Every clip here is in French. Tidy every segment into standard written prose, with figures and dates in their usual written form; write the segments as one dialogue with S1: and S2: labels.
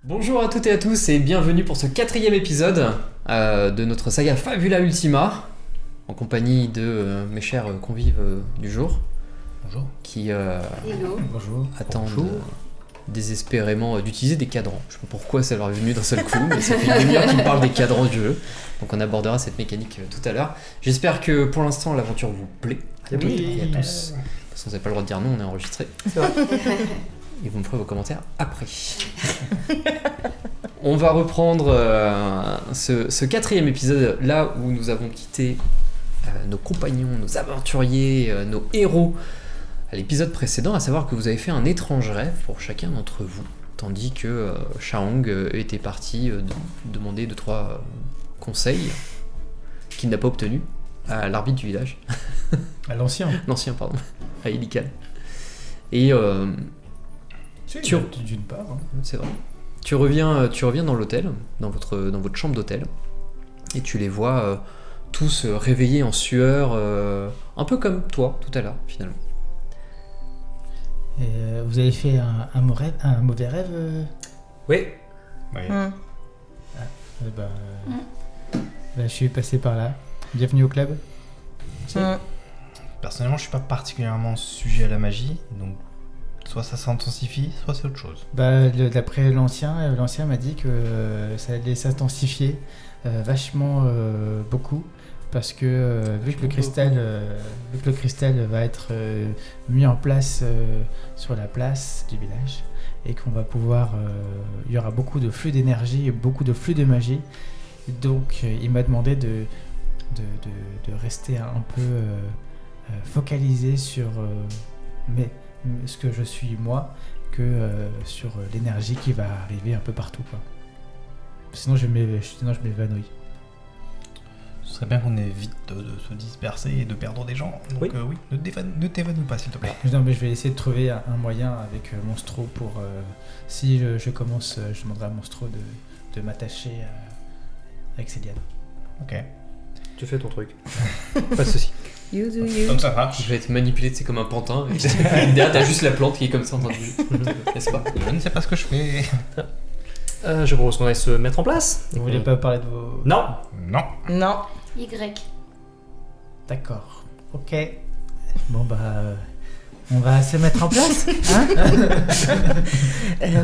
S1: Bonjour à toutes et à tous et bienvenue pour ce 4e épisode de notre saga Fabula Ultima, en compagnie de mes chers convives du jour.
S2: Bonjour.
S1: Qui
S2: Bonjour.
S1: attendent désespérément d'utiliser des cadrans. Je sais pas pourquoi ça leur est venu d'un seul coup, mais ça fait une demi-heure qu'ils me parlent des cadrans du jeu. Donc on abordera cette mécanique tout à l'heure. J'espère que pour l'instant l'aventure vous plaît. À toutes et à tous. De toute façon vous n'avez pas le droit de dire non, on est enregistré.
S3: C'est vrai.
S1: Et vous me ferez vos commentaires après. On va reprendre ce 4e épisode là où nous avons quitté nos compagnons, nos aventuriers, nos héros à l'épisode précédent, à savoir que vous avez fait un étrange rêve pour chacun d'entre vous, tandis que Shaang était parti demander 2-3 conseils qu'il n'a pas obtenus à l'arbitre du village.
S2: À l'ancien.
S1: L'ancien, pardon, à Ilikan. Et
S2: d'une part. Hein.
S1: c'est vrai. Tu reviens dans l'hôtel, dans votre chambre d'hôtel, et tu les vois tous réveillés en sueur, un peu comme toi tout à l'heure finalement.
S4: Vous avez fait un mauvais rêve
S3: Oui.
S2: Oui.
S4: Je suis passé par là. Bienvenue au club.
S2: Personnellement, je suis pas particulièrement sujet à la magie, donc soit ça s'intensifie, soit c'est autre chose.
S4: D'après l'ancien m'a dit que ça allait s'intensifier vachement beaucoup. Parce que vu que le cristal va être mis en place sur la place du village et qu'on va pouvoir, il y aura beaucoup de flux d'énergie et beaucoup de flux de magie, donc il m'a demandé de rester un peu focalisé sur ce que je suis moi que sur l'énergie qui va arriver un peu partout, quoi. Sinon je m'évanouis.
S2: Ce serait bien qu'on évite de se disperser et de perdre des gens. Donc oui, ne t'évanouis pas s'il te plaît.
S4: Non, mais je vais essayer de trouver un moyen avec Monstro pour... si je commence, je demanderai à Monstro de m'attacher avec Céliane.
S2: Ok.
S3: Tu fais ton truc. Pas de soucis.
S5: You do you.
S2: Comme ça marche.
S1: Je vais être manipulé, c'est comme un pantin. Et derrière, t'as juste la plante qui est comme ça en train de... N'est-ce pas ?
S2: Je ne sais pas ce que je fais.
S3: Je propose qu'on aille se mettre en place.
S4: Vous voulez pas parler de vos...
S3: Non.
S2: Non.
S5: Non.
S6: Y.
S4: D'accord. Ok. Bon on va se mettre en place, hein.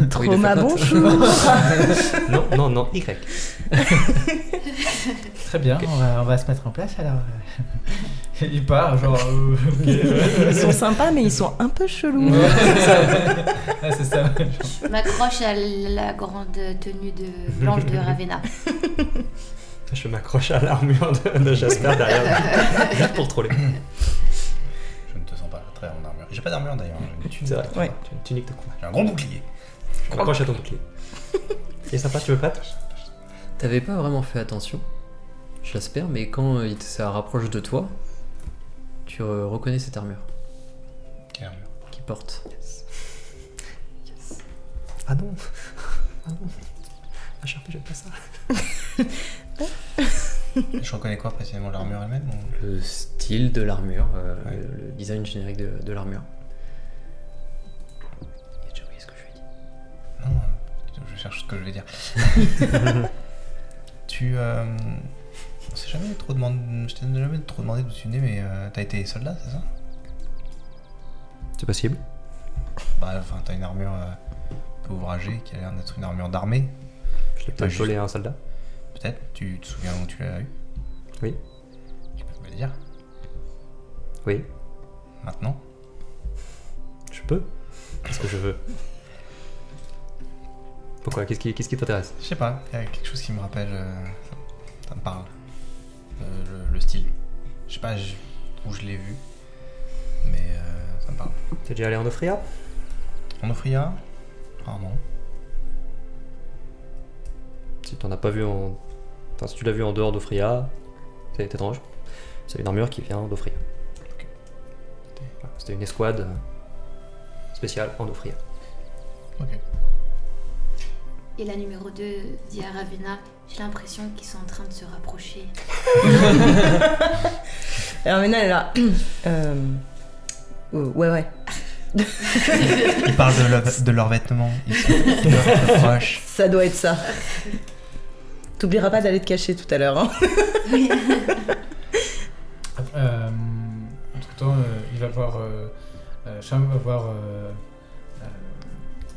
S5: Trauma, bonjour.
S3: Non, Y.
S4: Très bien, on va se mettre en place alors. Il part, genre...
S5: Ils sont sympas, mais ils sont un peu chelous.
S4: Ouais, c'est ça. Ouais, c'est ça.
S6: Je m'accroche à la grande tenue blanche de Ravenna.
S3: Je m'accroche à l'armure de Jasper derrière, juste pour troller.
S2: Je ne te sens pas très en armure. J'ai pas d'armure d'ailleurs. J'ai une tunique.
S3: C'est vrai.
S5: Ouais.
S3: Tu as une tunique de combat.
S2: J'ai un gros bouclier.
S3: Je m'accroche à ton bouclier. C'est sympa, tu veux prête ?
S1: T'avais pas vraiment fait attention, Jasper, mais quand ça rapproche de toi, tu reconnais cette armure
S2: Quelle armure ?
S1: qu'il porte.
S3: Yes. Ah non. Ah, j'aime pas ça.
S2: Je reconnais quoi précisément, l'armure elle-même ou...
S1: Le style de l'armure,
S2: Ouais.
S1: le design générique de l'armure. Il a déjà oublié ce que je lui ai dit.
S2: Non, je cherche ce que je vais dire. Tu... On s'est jamais trop demandé... Je t'ai jamais trop demandé d'où tu venais, mais t'as été soldat, c'est ça ?
S3: C'est possible.
S2: Enfin, t'as une armure un peu ouvragée qui a l'air d'être une armure d'armée.
S3: Je l'ai peut-être volé à un soldat.
S2: Peut-être, tu te souviens où tu l'as eu ?
S3: Oui.
S2: Tu peux me le dire ?
S3: Oui.
S2: Maintenant ?
S3: Je peux. Qu'est-ce que je veux ? Pourquoi ? Qu'est-ce qui t'intéresse ?
S2: Je sais pas, il y a quelque chose qui me rappelle... ça me parle. Le style. Je sais pas où je l'ai vu, mais ça me parle.
S3: T'es déjà allé en Offria ?
S2: En Offria ? Rarement.
S3: Si t'en as pas vu en... Enfin, si tu l'as vu en dehors d'Offria, c'est étrange. C'est une armure qui vient d'Offria.
S2: Ok.
S3: Voilà, c'était une escouade spéciale en Offria.
S2: Ok.
S6: Et la numéro 2 dit à Ravenna, j'ai l'impression qu'ils sont en train de se rapprocher.
S5: Alors maintenant, elle est là. Ouais.
S2: Ils parlent de leurs vêtements. Ils sont proches.
S5: Ça doit être ça. T'oublieras pas d'aller te cacher tout à l'heure. Hein.
S4: Entre-temps, il va voir... Cham va voir...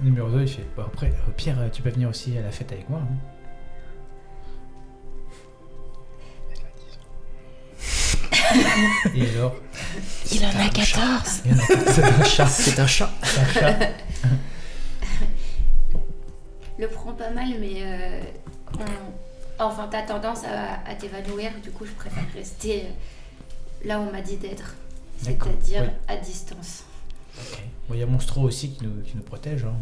S4: numéro 2, il fait... Bon, après, au pire, tu peux venir aussi à la fête avec moi. Hein. Et alors
S5: Il en a 14.
S1: C'est un chat. C'est un chat.
S4: C'est un chat.
S6: Le prends pas mal, mais enfin, t'as tendance à t'évanouir. Du coup, je préfère rester là où on m'a dit d'être,
S4: D'accord.
S6: c'est-à-dire
S4: Oui.
S6: à distance.
S4: Ok. Bon, il y a Monstro aussi qui nous protège. Hein.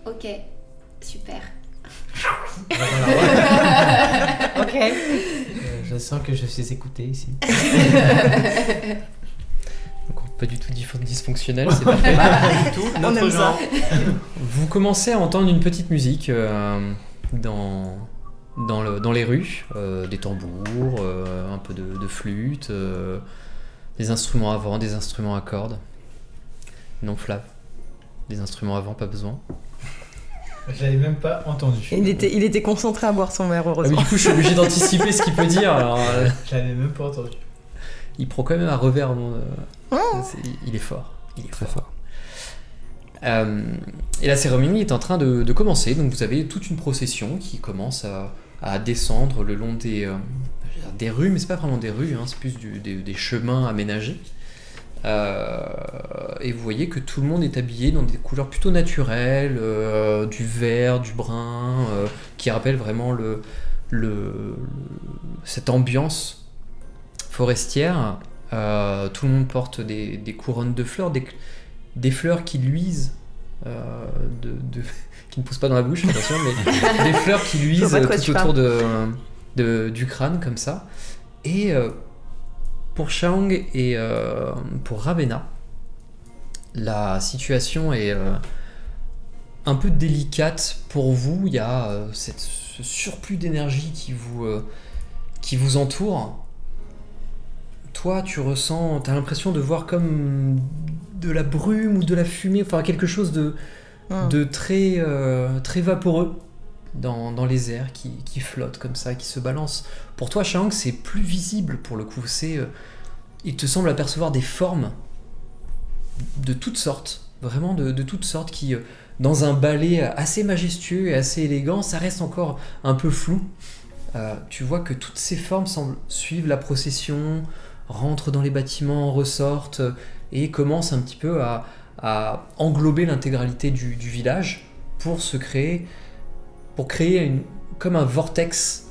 S6: Ok, super.
S5: Ok.
S4: Je sens que je suis écouté ici.
S1: Donc, pas du tout dysfonctionnel, c'est parfait.
S5: On aime ça.
S1: Vous commencez à entendre une petite musique dans les rues, des tambours, un peu de flûte, des instruments à vent, des instruments à cordes. Non, Flav, des instruments à vent, pas besoin.
S4: J'avais même pas entendu.
S5: Il était concentré à boire son verre,
S1: Ah oui,
S5: heureusement.
S1: du coup, je suis obligé d'anticiper ce qu'il peut dire. Alors,
S4: J'avais même pas entendu.
S1: il prend quand même un revers. Il est fort. Il est
S3: Très
S1: fort.
S3: fort.
S1: Et la cérémonie est en train de commencer. Donc vous avez toute une procession qui commence à descendre le long des rues, mais c'est pas vraiment des rues, hein, c'est plus des chemins aménagés. Et vous voyez que tout le monde est habillé dans des couleurs plutôt naturelles, du vert, du brun, qui rappellent vraiment cette ambiance forestière. Tout le monde porte des couronnes de fleurs, des fleurs qui luisent, qui ne poussent pas dans la bouche, attention, mais des fleurs qui luisent
S5: vois de quoi tu
S1: tout autour du crâne, comme ça. Et pour Shang et pour Ravenna, la situation est un peu délicate pour vous. Il y a ce surplus d'énergie qui vous entoure. Toi, tu as l'impression de voir comme de la brume ou de la fumée, enfin quelque chose de très, très vaporeux dans les airs qui flotte comme ça, qui se balance. Pour toi, Shang, c'est plus visible pour le coup. Il te semble apercevoir des formes de toutes sortes, vraiment de toutes sortes, qui, dans un ballet assez majestueux et assez élégant, ça reste encore un peu flou. Tu vois que toutes ces formes semblent suivre la procession, rentrent dans les bâtiments, ressortent et commencent un petit peu à englober l'intégralité du village pour créer comme un vortex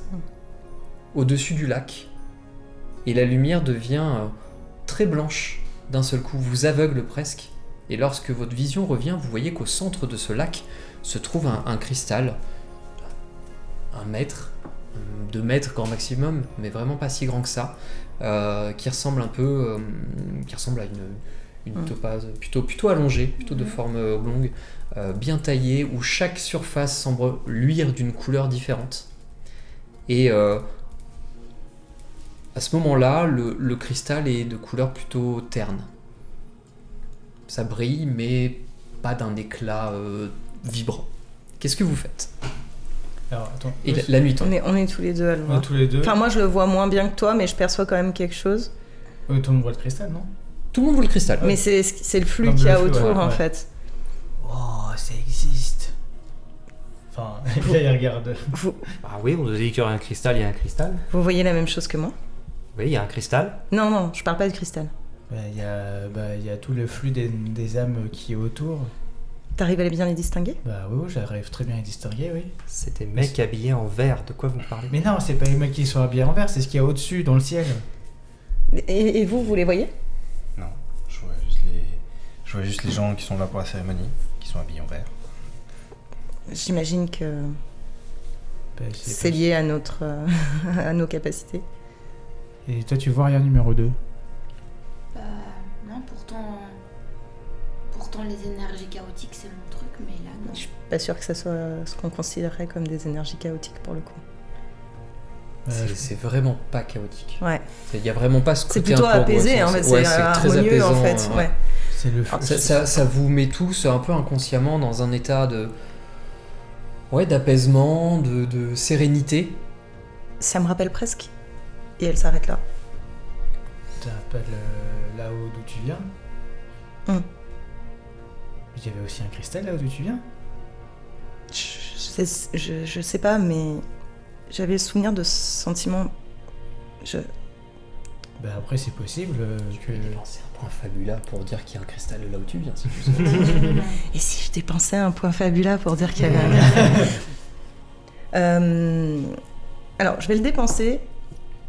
S1: au-dessus du lac. Et la lumière devient très blanche d'un seul coup, vous aveugle presque. Et lorsque votre vision revient, vous voyez qu'au centre de ce lac se trouve un cristal, 1 mètre, 2 mètres grand maximum, mais vraiment pas si grand que ça, qui ressemble à une topaze plutôt allongée, plutôt de forme oblongue, bien taillée, où chaque surface semble luire d'une couleur différente. Et à ce moment-là, le cristal est de couleur plutôt terne. Ça brille, mais pas d'un éclat vibrant. Qu'est-ce que vous faites ?
S4: Alors, attends.
S1: Et la nuit tombe.
S5: On est tous les deux à le
S4: On est
S5: voir.
S4: tous les deux.
S5: Enfin, moi, je le vois moins bien que toi, mais je perçois quand même quelque chose.
S4: Tout le monde voit le cristal, non?
S1: Tout le monde voit le cristal.
S5: Mais c'est le flux
S4: Comme
S5: qu'il y a
S4: le flux,
S5: autour,
S4: ouais,
S5: en
S4: ouais.
S5: fait.
S4: Oh, ça existe. Enfin, là, il regarde.
S3: Ah oui, on nous dit qu'il y aurait un cristal, il y a un cristal.
S5: Vous voyez la même chose que moi?
S3: Oui, il y a un cristal.
S5: Non, je parle pas de cristal.
S4: Il y a tout le flux des âmes qui est autour.
S5: T'arrives à bien les distinguer?
S4: Bah oui, j'arrive très bien à les distinguer, oui.
S3: C'est des mecs habillés en vert, de quoi vous parlez?
S4: Mais non, c'est pas les mecs qui sont habillés en vert, c'est ce qu'il y a au-dessus, dans le ciel.
S5: Et vous les voyez?
S2: Non, je vois juste les gens qui sont là pour la cérémonie, qui sont habillés en vert.
S5: J'imagine que
S4: Bah,
S5: c'est lié à à nos capacités.
S4: Et toi, tu vois rien numéro 2?
S6: Bah non, pourtant les énergies chaotiques c'est mon truc, mais là non.
S5: Je suis pas sûre que ça soit ce qu'on considérerait comme des énergies chaotiques pour le coup.
S1: C'est vraiment pas chaotique.
S5: Ouais.
S1: Il y a vraiment pas ce côté
S5: C'est plutôt
S1: un peu
S5: apaisé,
S1: angoissant.
S5: en fait.
S1: Ouais,
S5: C'est
S1: très
S5: harmonieux,
S1: apaisant,
S5: en fait. Ouais.
S4: C'est le
S1: Ça vous met tous un peu inconsciemment dans un état d'apaisement, de sérénité.
S5: Ça me rappelle presque. Et elle s'arrête là.
S4: Tu te rappelles là-haut d'où tu viens Il y avait aussi un cristal là-haut d'où tu viens.
S5: Je sais pas, mais j'avais le souvenir de ce sentiment.
S4: Bah après c'est possible que...
S1: C'est un point fabula pour dire qu'il y a un cristal là où tu viens, si tu sais.
S5: Et si je dépensais un point fabula pour dire qu'il y avait un... Alors, je vais le dépenser.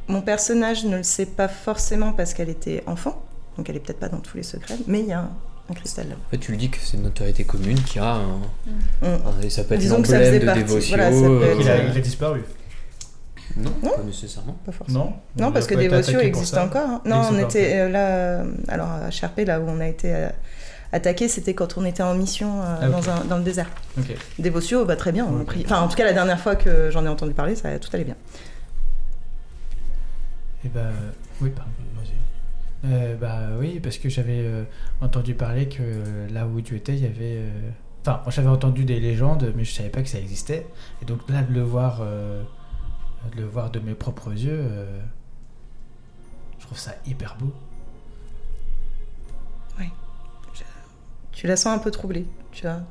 S5: Mon personnage ne le sait pas forcément parce qu'elle était enfant, donc elle est peut-être pas dans tous les secrets, mais il y a un cristal là.
S1: En fait, tu le dis que c'est une notoriété commune qu'il y a et ça peut être
S5: Disons
S1: un
S5: que ça
S1: emblème
S5: faisait
S1: de
S5: partie,
S1: dévotion.
S5: voilà, ça peut être-
S4: Il a disparu.
S1: Non,
S5: Non.
S1: pas nécessairement.
S5: Pas forcément.
S4: Non
S5: Non, parce que
S4: peut être
S5: Dévotio
S4: attaqué pour
S5: existe
S4: ça.
S5: encore. Hein.
S4: Il
S5: Non,
S4: existe
S5: on
S4: encore.
S5: était là. Alors, à HRP, là où on a été attaqué, c'était quand on était en mission
S4: ok.
S5: dans le désert.
S4: Ok.
S5: Dévotio, bah, très bien. On a
S4: Ok.
S5: pris... Enfin, en tout cas, la dernière fois que j'en ai entendu parler, ça tout allait bien.
S4: Et bah... Oui, pardon.
S2: Vas-y.
S4: Bah oui, parce que j'avais entendu parler que là où tu étais, il y avait... Enfin, j'avais entendu des légendes, mais je savais pas que ça existait. Et donc là, de le voir de mes propres yeux, je trouve ça hyper beau.
S5: Tu la sens un peu troublée, tu vois.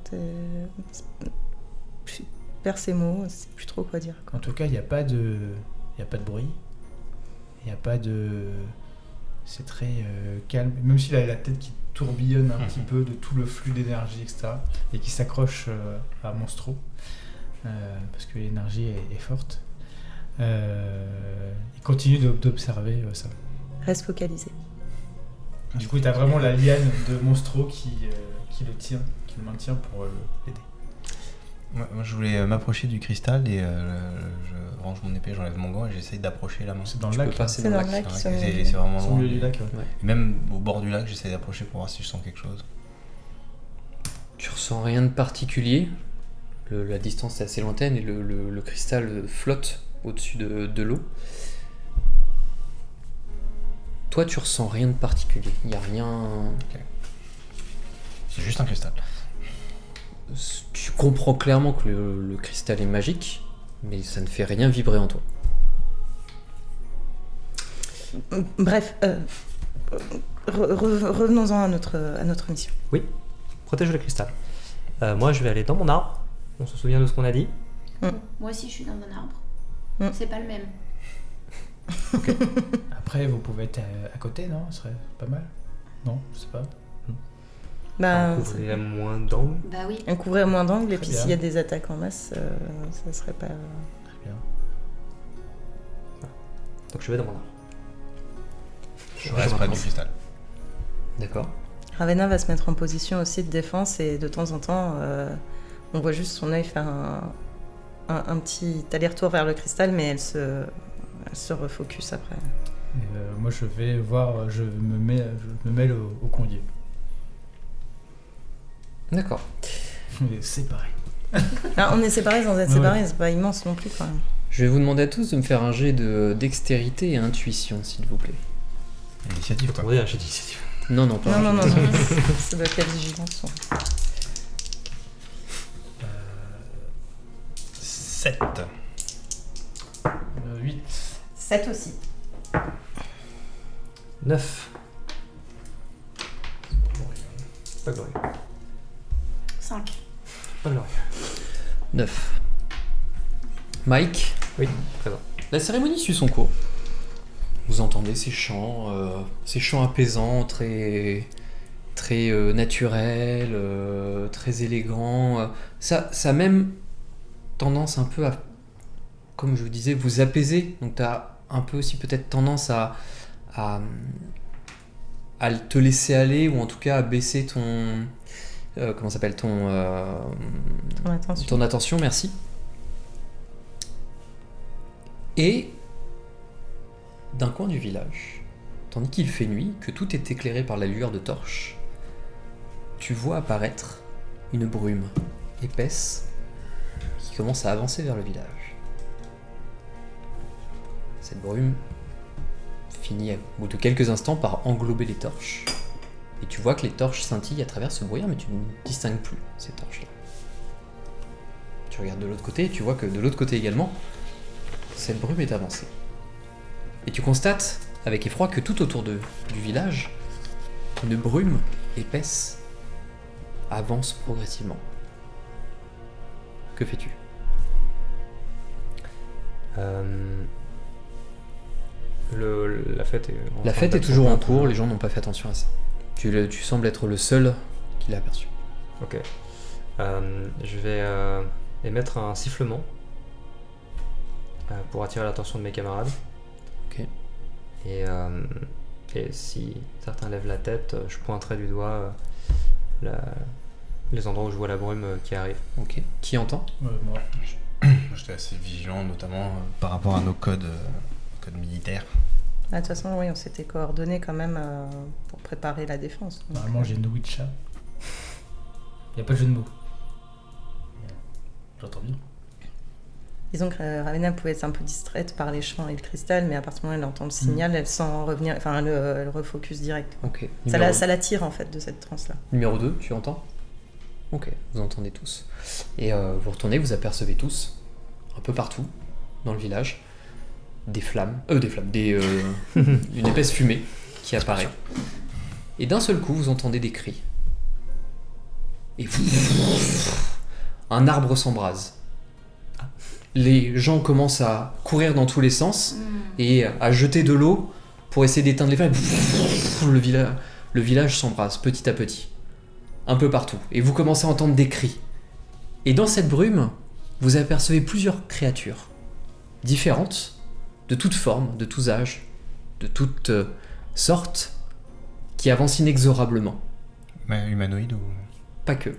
S5: Je perds ses mots, je sais plus trop quoi dire.
S4: En tout cas, il n'y a pas de bruit. Il n'y a pas de... C'est très calme. Même s'il a la tête qui tourbillonne un petit peu de tout le flux d'énergie, etc. Et qui s'accroche à Monstro. Parce que l'énergie est forte. Il continue d'observer ça.
S5: Reste focalisé.
S4: Du coup, tu as vraiment la liane de Monstro qui le tient, qui le maintient pour l'aider.
S2: Moi, je voulais m'approcher du cristal et je range mon épée, j'enlève mon gant et j'essaye d'approcher la main.
S4: C'est dans le
S1: Tu
S4: lac.
S1: peux passer
S5: C'est
S1: dans
S5: dans
S1: le
S5: le
S1: lac.
S5: lac,
S2: C'est vraiment
S4: Au
S2: loin.
S4: milieu du lac, ouais.
S2: Et même au bord du lac, j'essaye d'approcher pour voir si je sens quelque chose.
S1: Tu ressens rien de particulier. La distance est assez lointaine et le cristal flotte au-dessus de l'eau. Toi, tu ressens rien de particulier. Il n'y a rien.
S2: C'est juste un cristal.
S1: Tu comprends clairement que le cristal est magique, mais ça ne fait rien vibrer en toi.
S5: Bref, revenons-en à notre mission.
S3: Protège le cristal. Moi, je vais aller dans mon arbre. On se souvient de ce qu'on a dit.
S6: Moi aussi, je suis dans un arbre.
S5: Mm.
S6: C'est pas le même.
S4: Après, vous pouvez être à côté, non? Ce serait pas mal. Non, je sais pas.
S5: Bah,
S3: On couvrirait moins d'angles.
S6: Bah oui.
S5: on couvrait moins d'angles et
S4: Très
S5: puis
S4: bien.
S5: s'il y a des attaques en masse, ça serait pas...
S4: Très bien.
S3: Donc je vais dans mon arbre.
S2: Je reste près du cristal.
S1: D'accord.
S5: Ravena va se mettre en position aussi de défense et de temps en temps, on voit juste son œil faire un petit aller-retour vers le cristal, mais elle se refocus après.
S4: Et, moi, je vais voir, je me mêle au convier.
S1: D'accord.
S4: Mais c'est pareil.
S5: Ah, on est séparés sans être
S4: Ouais,
S5: séparés,
S4: ouais.
S5: c'est pas immense non plus quand même.
S1: Je vais vous demander à tous de me faire un jet de dextérité et intuition, s'il vous plaît.
S2: Initiative, quoi.
S3: Attendez, j'ai dit.
S1: Non, non, pas
S5: Non,
S1: un
S5: non,
S1: jet.
S5: non, non, ça doit être la vigilance.
S2: 7.
S4: 8.
S5: 7 aussi.
S3: 9. Pas glorieux.
S6: 5.
S3: Pas glorieux.
S1: 9. Mike,
S3: Oui, présent.
S1: la cérémonie suit son cours. Vous entendez ces chants apaisants, très naturels, très élégants. Ça a même tendance un peu à, comme je vous disais, vous apaiser. Donc tu as un peu aussi peut-être tendance à te laisser aller, ou en tout cas à baisser ton... comment s'appelle ton attention, merci. Et d'un coin du village, tandis qu'il fait nuit, que tout est éclairé par la lueur de torches, tu vois apparaître une brume épaisse qui commence à avancer vers le village. Cette brume finit au bout de quelques instants par englober les torches Et tu vois que les torches scintillent à travers ce brouillard, mais tu ne distingues plus ces torches-là. Tu regardes de l'autre côté, et tu vois que de l'autre côté également, cette brume est avancée. Et tu constates, avec effroi, que tout autour du village, une brume épaisse avance progressivement. Que fais-tu ?
S3: La fête est...
S1: La fête est toujours en cours, les gens n'ont pas fait attention à ça. Tu sembles être le seul qui l'a aperçu.
S3: Ok. Je vais émettre un sifflement pour attirer l'attention de mes camarades.
S1: Ok.
S3: Et si certains lèvent la tête, je pointerai du doigt les endroits où je vois la brume qui arrive.
S1: Ok. Qui entend ?
S4: Moi.
S2: J'étais assez vigilant, notamment par rapport à nos codes militaires.
S5: De toute façon, oui, on s'était coordonnés quand même pour préparer la défense. Donc,
S4: Normalement, j'ai une Witcha. Il n'y a pas de jeu de mots. J'entends bien.
S5: disons que Ravena pouvait être un peu distraite par les chants et le cristal, mais à partir du moment où elle entend le signal, elle sent revenir, enfin, elle refocus direct.
S1: Ok.
S5: Ça l'attire en fait de cette transe-là.
S1: Numéro 2, tu entends ? Ok, vous entendez tous. Et vous retournez, vous apercevez tous, un peu partout, dans le village, une épaisse fumée qui apparaît. Et d'un seul coup, vous entendez des cris. Et un arbre s'embrase. Les gens commencent à courir dans tous les sens et à jeter de l'eau pour essayer d'éteindre les flammes. Le village s'embrase petit à petit, un peu partout. Et vous commencez à entendre des cris. Et dans cette brume, vous apercevez plusieurs créatures différentes, de toutes formes, de tous âges, de toutes sortes, qui avancent inexorablement.
S2: Mais humanoïde ou...
S1: Pas que.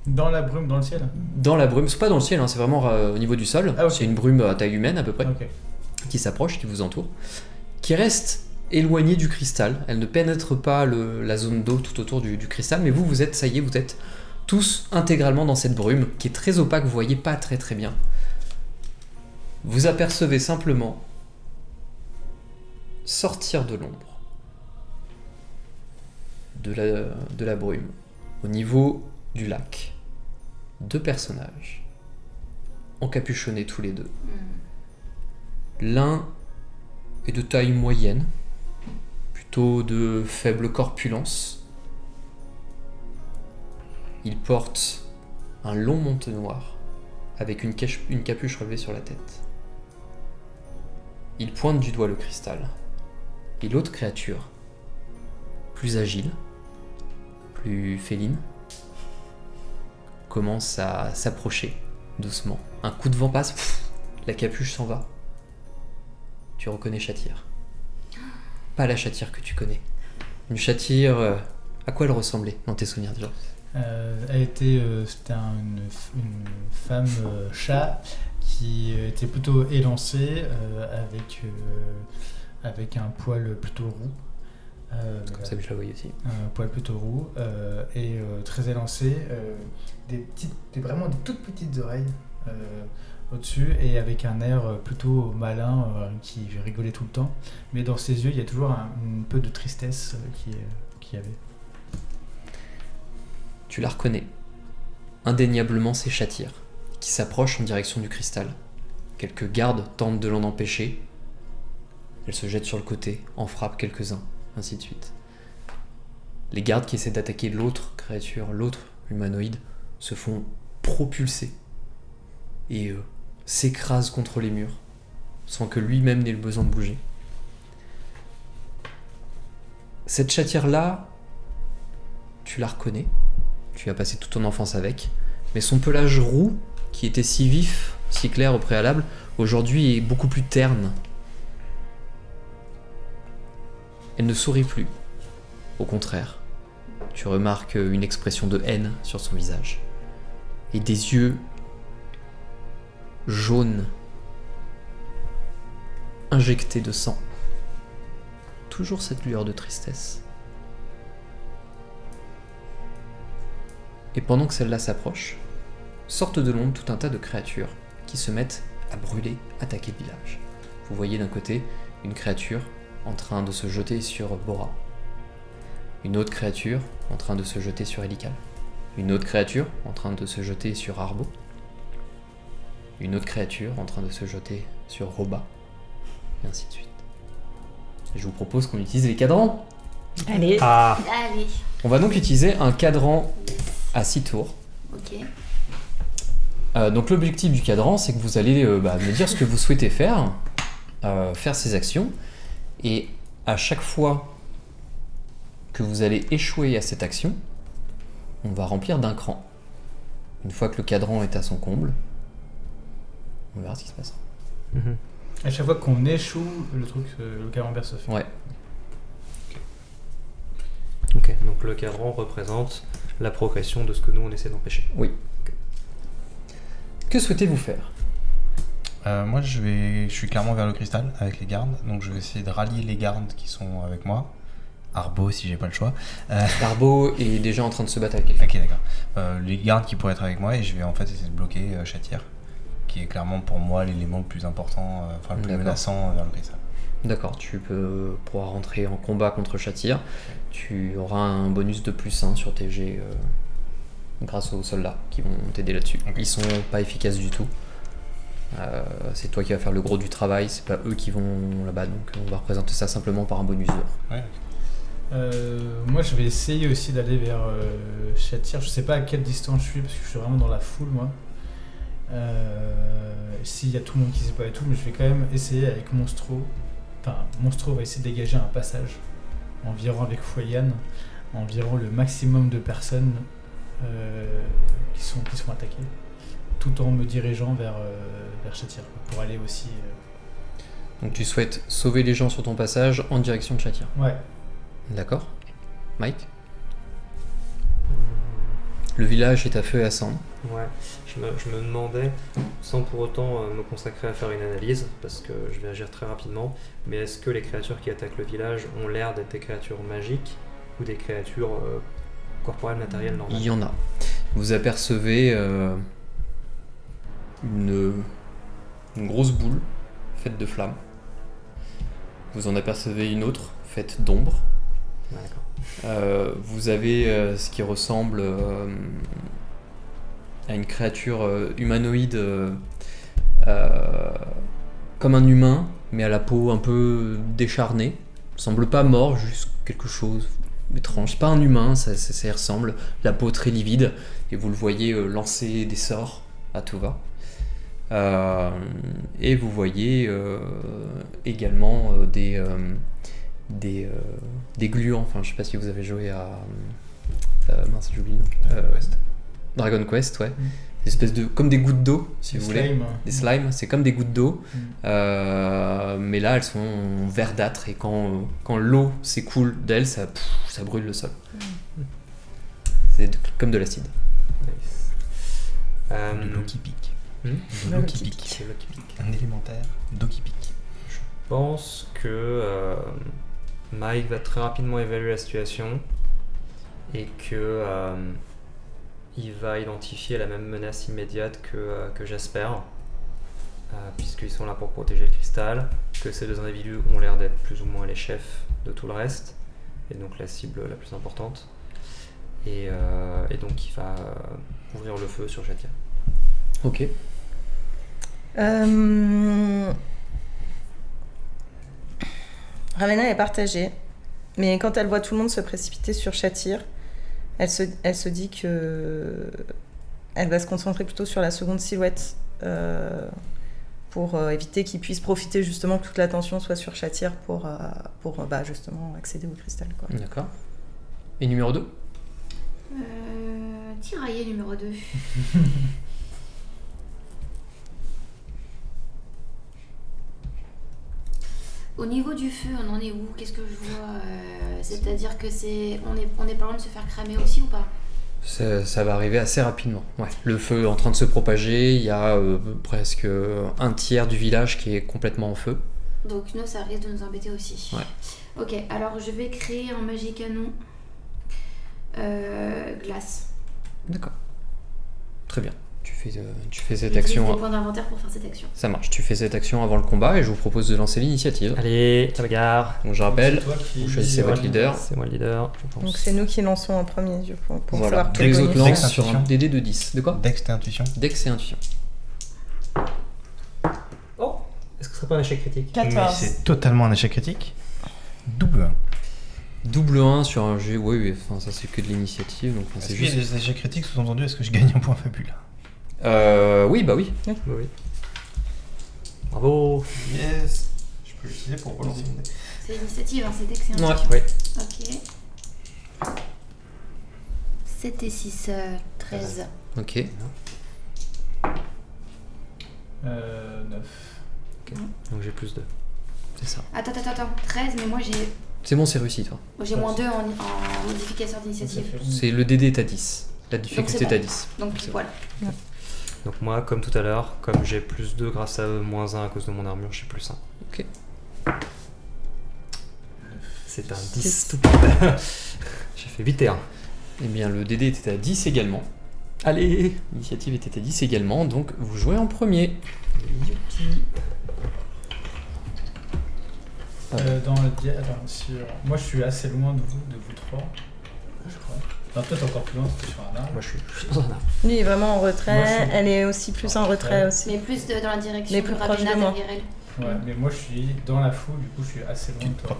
S4: Dans la brume, dans le ciel.
S1: Dans la brume, c'est pas dans le ciel, hein, c'est vraiment au niveau du sol.
S4: Ah, ok.
S1: C'est une brume à taille humaine à peu près,
S4: Ok.
S1: qui s'approche, qui vous entoure, qui reste éloignée du cristal. Elle ne pénètre pas la zone d'eau tout autour du cristal, mais vous êtes, ça y est, vous êtes tous intégralement dans cette brume, qui est très opaque, vous voyez pas très très bien. Vous apercevez simplement sortir de l'ombre, de la brume, au niveau du lac, deux personnages, encapuchonnés tous les deux. L'un est de taille moyenne, plutôt de faible corpulence. Il porte un long manteau noir, avec une capuche relevée sur la tête. Il pointe du doigt le cristal. Et l'autre créature, plus agile, plus féline, commence à s'approcher doucement. Un coup de vent passe, la capuche s'en va. Tu reconnais Chatyr. Pas la Chatyr que tu connais. Une Chatyr, à quoi elle ressemblait dans tes souvenirs déjà ?
S4: Elle était, c'était une femme chat qui était plutôt élancée avec un poil plutôt roux.
S1: Comme ça que je la voyais aussi.
S4: Un poil plutôt roux et très élancé, vraiment des toutes petites oreilles au-dessus et avec un air plutôt malin qui rigolait tout le temps. Mais dans ses yeux, il y a toujours un peu de tristesse qui avait.
S1: Tu la reconnais. Indéniablement, c'est Chatyr, qui s'approche en direction du cristal. Quelques gardes tentent de l'en empêcher. Elle se jette sur le côté, en frappe quelques-uns, ainsi de suite. Les gardes qui essaient d'attaquer l'autre créature, l'autre humanoïde, se font propulser et s'écrasent contre les murs, sans que lui-même n'ait le besoin de bouger. Cette Chatyr-là, tu la reconnais. Tu as passé toute ton enfance avec, mais son pelage roux, qui était si vif, si clair au préalable, aujourd'hui est beaucoup plus terne. Elle ne sourit plus. Au contraire, tu remarques une expression de haine sur son visage. Et des yeux jaunes, injectés de sang. Toujours cette lueur de tristesse. Et pendant que celle-là s'approche, sortent de l'ombre tout un tas de créatures qui se mettent à brûler, attaquer le village. Vous voyez d'un côté une créature en train de se jeter sur Bora. Une autre créature en train de se jeter sur Elical. Une autre créature en train de se jeter sur Arbo. Une autre créature en train de se jeter sur Roba. Et ainsi de suite. Et je vous propose qu'on utilise les cadrans.
S5: Allez.
S3: Ah,
S6: Allez.
S1: On va donc utiliser un cadran à 6 tours.
S6: Ok.
S1: Donc l'objectif du cadran, c'est que vous allez me dire ce que vous souhaitez faire ces actions, et à chaque fois que vous allez échouer à cette action, on va remplir d'un cran. Une fois que le cadran est à son comble, on verra ce qui se passe.
S3: mhm.
S4: À chaque fois qu'on échoue, le camembert se fait.
S1: Ouais.
S3: Ok, donc le cadran représente la progression de ce que nous on essaie d'empêcher.
S1: Que souhaitez-vous faire?
S2: Moi, je suis clairement vers le cristal avec les gardes, donc je vais essayer de rallier les gardes qui sont avec moi. Arbo, si j'ai pas le choix.
S1: L'arbo est déjà en train de se battre avec quelqu'un.
S2: Ok, d'accord. Les gardes qui pourraient être avec moi, et je vais en fait essayer de bloquer Chatir, qui est clairement pour moi l'élément le plus important, le plus
S1: D'accord.
S2: menaçant vers le cristal.
S1: D'accord, tu pourras rentrer en combat contre Chatir. Tu auras un bonus de +1 sur tes jets grâce aux soldats qui vont t'aider là-dessus.
S2: Ok.
S1: Ils sont pas efficaces du tout. C'est toi qui vas faire le gros du travail, c'est pas eux qui vont là-bas, donc on va représenter ça simplement par un bonus d'or.
S2: Ouais.
S4: Moi, je vais essayer aussi d'aller vers Chatir. Je sais pas à quelle distance je suis parce que je suis vraiment dans la foule, moi. S'il y a tout le monde qui sait pas et tout, mais je vais quand même essayer avec Monstro. Enfin, Monstro va essayer de dégager un passage environ avec Foyan, environ le maximum de personnes qui sont attaquées, tout en me dirigeant vers Chatir pour aller aussi.
S1: Donc tu souhaites sauver les gens sur ton passage en direction de Chatir.
S4: Ouais.
S1: D'accord. Mike? Le village est à feu et à sang.
S3: Ouais, je me demandais, sans pour autant me consacrer à faire une analyse, parce que je vais agir très rapidement, mais est-ce que les créatures qui attaquent le village ont l'air d'être des créatures magiques ou des créatures corporelles, matérielles,
S1: Il
S3: normales?
S1: y en a. Vous apercevez une grosse boule faite de flammes. Vous en apercevez une autre faite d'ombre.
S3: Ouais, d'accord.
S1: Vous avez ce qui ressemble à une créature humanoïde comme un humain, mais à la peau un peu décharnée. Semble pas mort, juste quelque chose étrange. C'est pas un humain, ça y ressemble. La peau très livide, et vous le voyez lancer des sorts à tout va. Et vous voyez également des gluants. Enfin, je sais pas si vous avez joué à mince, j'oublie le nom. Dragon Quest, ouais. Des espèces de comme des gouttes d'eau, si vous voulez.
S4: Slime.
S1: Des slimes, c'est comme des gouttes d'eau, mais là elles sont verdâtres, et quand l'eau s'écoule d'elles, ça brûle le sol. C'est comme de l'acide.
S3: Nice.
S2: De l'eau qui pique.
S3: Hmm
S2: De l'eau qui pique.
S3: C'est là qui pique.
S2: Un élémentaire d'eau qui pique.
S3: Je pense que Mike va très rapidement évaluer la situation et que il va identifier la même menace immédiate que Jasper, puisqu'ils sont là pour protéger le cristal, que ces deux individus ont l'air d'être plus ou moins les chefs de tout le reste, et donc la cible la plus importante, et donc il va ouvrir le feu sur Chatir.
S1: Ok.
S5: Ravena est partagée, mais quand elle voit tout le monde se précipiter sur Chatir, elle se dit que elle va se concentrer plutôt sur la seconde silhouette pour éviter qu'il puisse profiter justement que toute l'attention soit sur Chatir pour justement accéder au cristal, quoi.
S1: D'accord. Et numéro 2?
S6: Tiraillé numéro 2. Au niveau du feu, on en est où? Qu'est-ce que je vois? C'est-à-dire que on est pas loin de se faire cramer aussi ou pas?
S1: Ça va arriver assez rapidement. Ouais. Le feu est en train de se propager, il y a presque un tiers du village qui est complètement en feu.
S6: Donc nous, ça risque de nous embêter aussi.
S1: Ouais.
S6: Ok, alors je vais créer un Magicanon glace.
S1: D'accord. Très bien. Tu fais cette
S6: J'utilise
S1: action.
S6: des points d'inventaire pour faire cette action.
S1: Ça marche, tu fais cette action avant le combat et je vous propose de lancer l'initiative.
S3: Allez, la bagarre.
S1: Donc je rappelle,
S4: C'est toi qui-
S1: vous choisissez votre leader.
S3: C'est moi le leader, je pense.
S5: Donc c'est nous qui lançons en premier du coup pour
S1: Voilà,
S5: pouvoir
S1: tous les autres
S5: bonus.
S1: lancent sur un
S2: Intuition.
S1: DD de 10. De quoi
S2: Dex et intuition.
S1: Dex et intuition.
S3: Oh, est-ce que ce serait pas un échec critique?
S2: Mais
S5: 14.
S2: c'est totalement un échec critique. Double 1.
S1: Double 1 sur un jet, oui, enfin ça c'est que de l'initiative, donc enfin,
S2: Est-ce
S1: c'est
S2: qu'il y a
S1: juste...
S2: des échecs critiques sous-entendu? Est-ce que je gagne un point fabule?
S1: Oui, bah oui.
S3: Oui, oui. Bravo.
S2: Yes. Je peux l'utiliser pour relancer mon dé.
S6: C'est l'initiative, hein, c'est dès que c'est un
S1: Ouais.
S3: Oui.
S6: Ok. 7 et 6, 13.
S1: Ok.
S4: 9.
S3: Donc j'ai plus 2.
S1: C'est ça.
S6: Attends, 13, mais moi
S1: C'est bon, c'est réussi toi.
S6: j'ai moins 2 en modificateur d'initiative.
S1: C'est le DD est à 10. La difficulté est
S6: bon.
S1: à 10.
S6: Donc
S1: C'est
S6: voilà.
S3: Donc moi, comme tout à l'heure, comme j'ai plus 2 grâce à eux, moins 1 à cause de mon armure, j'ai plus 1.
S1: Ok.
S3: C'est un 10 tout J'ai fait 8 et 1.
S1: Eh bien, le DD était à 10 également. Allez, l'initiative était à 10 également, donc vous jouez en premier.
S4: Dans le attends, moi je suis assez loin de vous trois, je crois. Non, toi t'es encore plus loin, c'était sur un arbre.
S3: Moi je suis dans un arbre.
S5: Lui il est vraiment en retrait,
S4: Moi, je suis-
S5: elle est aussi plus en retrait aussi.
S6: Mais plus dans la direction
S5: Mais plus
S6: de
S5: proche
S6: Ravena
S5: de moi.
S6: derrière elle.
S4: Ouais, mais moi je suis dans la foule, du coup je suis assez loin de toi.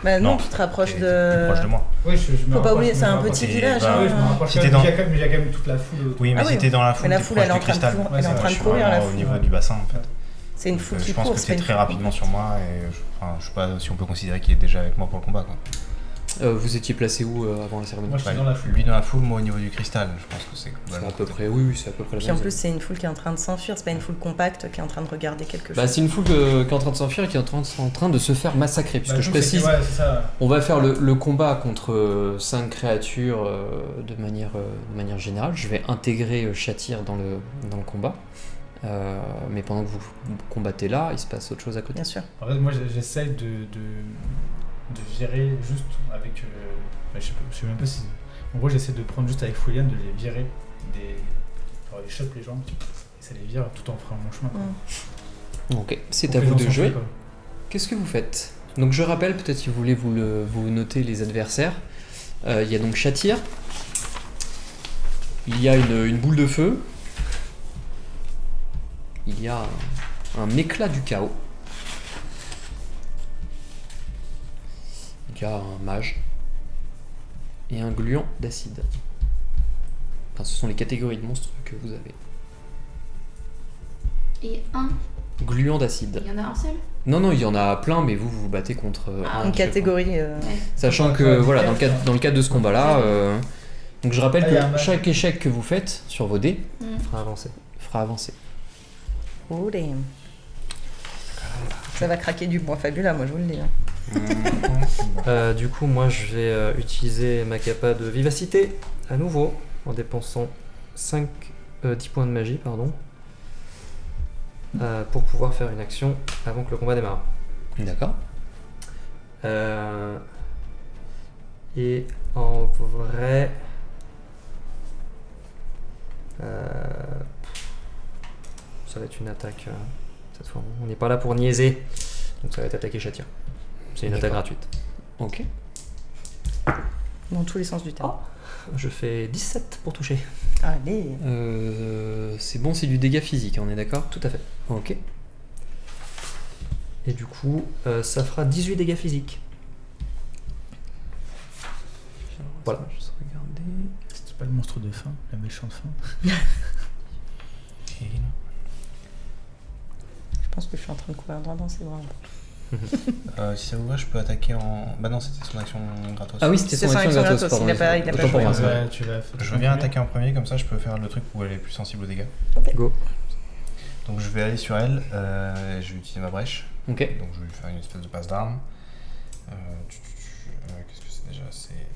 S5: Bah non,
S2: Non,
S5: tu te rapproches
S2: T'es
S5: de...
S2: plus proche de moi.
S4: Oui, je me
S5: Faut pas
S4: rapproche,
S5: oublier,
S4: je me
S5: c'est un
S4: rapproche.
S5: petit
S2: Et
S5: village.
S2: bah,
S5: hein.
S4: Oui, je me rapproche.
S2: Si t'es
S4: Mais
S2: dans-
S4: il y a quand même toute la foule autour.
S2: Oui, mais
S5: Ah
S2: si
S5: oui.
S2: t'es dans la foule,
S5: Mais la
S2: t'es
S5: foule,
S2: proche
S5: elle est en
S2: du
S5: train de
S2: cristal.
S5: courir,
S4: Ouais,
S5: elle est en
S4: c'est
S5: train
S4: vrai,
S5: de
S2: Je suis
S5: courir la
S2: vraiment au
S5: foule.
S2: niveau du bassin en fait.
S5: C'est une foule
S2: Donc,
S5: qui
S2: je pense
S5: court,
S2: que
S5: c'est pas
S2: c'est
S5: une
S2: très
S5: foule.
S2: rapidement sur moi et je sais pas si on peut considérer qu'il est déjà avec moi pour le combat quoi.
S1: Vous étiez placé où avant la cérémonie?
S4: Moi je suis dans la foule.
S2: Lui dans la foule, moi au niveau du cristal. Je pense que c'est
S1: C'est à peu près, oui, c'est à peu près la
S5: Puis
S1: même
S5: en plus
S1: zone.
S5: c'est une foule qui est en train de s'enfuir, c'est pas une foule compacte qui est en train de regarder quelque chose.
S1: Bah, c'est une foule qui est en train de s'enfuir et qui est en train de se faire massacrer. Puisque
S4: Bah,
S1: je
S4: le truc, c'est que,
S1: précise,
S4: ouais, c'est ça.
S1: on va faire le combat contre 5 créatures de manière générale. Je vais intégrer Shatir dans le combat. Mais pendant que vous combattez là, il se passe autre chose à côté.
S5: Bien sûr.
S4: En fait, moi j'essaye de virer juste avec. Je sais même pas si. En gros, j'essaie de prendre juste avec Fouliane, de les virer. Alors, les chope les gens, et ça les vire tout en ferant mon chemin. Quoi.
S1: Ok, c'est
S4: Pour
S1: à
S4: que
S1: vous
S4: les
S1: de
S4: gens
S1: jouer.
S4: s'enfuient, quoi.
S1: Qu'est-ce que vous faites? Donc je rappelle, peut-être si vous voulez vous noter les adversaires. Il y a donc Shatir. Il y a une boule de feu. Il y a un éclat du chaos. Il y a un mage. Et un gluant d'acide. Enfin, ce sont les catégories de monstres que vous avez.
S6: Et un,
S1: Gluant d'acide.
S6: il y en a un seul.
S1: Non, il y en a plein, mais vous vous battez contre
S6: Ah,
S1: un.
S5: Une
S1: je sais pas.
S5: catégorie.
S1: Sachant
S4: Ouais,
S1: que,
S4: ouais,
S1: voilà,
S4: nickel,
S1: dans le cadre de ce combat-là, donc je rappelle
S4: Ah, il y a un
S1: que
S4: match.
S1: chaque échec que vous faites sur vos dés
S3: Fera avancer.
S1: fera avancer.
S5: Oh damn. Ça va craquer du bois fabuleux, moi je vous le dis. Hein.
S3: Du coup, moi je vais utiliser ma capa de vivacité à nouveau en dépensant 10 points de magie, pardon, pour pouvoir faire une action avant que le combat démarre.
S1: D'accord.
S3: Et en vrai, ça va être une attaque cette fois. On n'est pas là pour niaiser, donc ça va être attaquer Shatir. C'est une attaque
S1: D'accord.
S3: gratuite.
S1: Ok.
S5: Dans tous les sens du terme.
S3: Je fais 17 pour toucher.
S5: Allez.
S1: C'est bon, c'est du dégât physique, on est d'accord?
S3: Tout à fait.
S1: Ok.
S3: Et du coup, ça fera 18 dégâts physiques. Voilà.
S1: Je vais juste regarder.
S4: C'est pas le monstre de fin, la méchante fin.
S5: Je pense que je suis en train de courir droit dans ses bras.
S2: Si ça vous va, je peux attaquer en. Bah non, c'était son action gratos.
S1: Ah oui, c'était son action gratos, pardon.
S5: Il a pas
S1: Autant pour
S5: joué.
S1: moi, ça va.
S4: Ouais, tu vas
S2: Je veux bien attaquer en premier, comme ça je peux faire le truc où elle est plus sensible aux dégâts.
S3: Go.
S2: Donc je vais aller sur elle, je vais utiliser ma brèche.
S1: Ok.
S2: Donc je vais lui faire une espèce de passe d'armes. Qu'est-ce que c'est déjà? C'est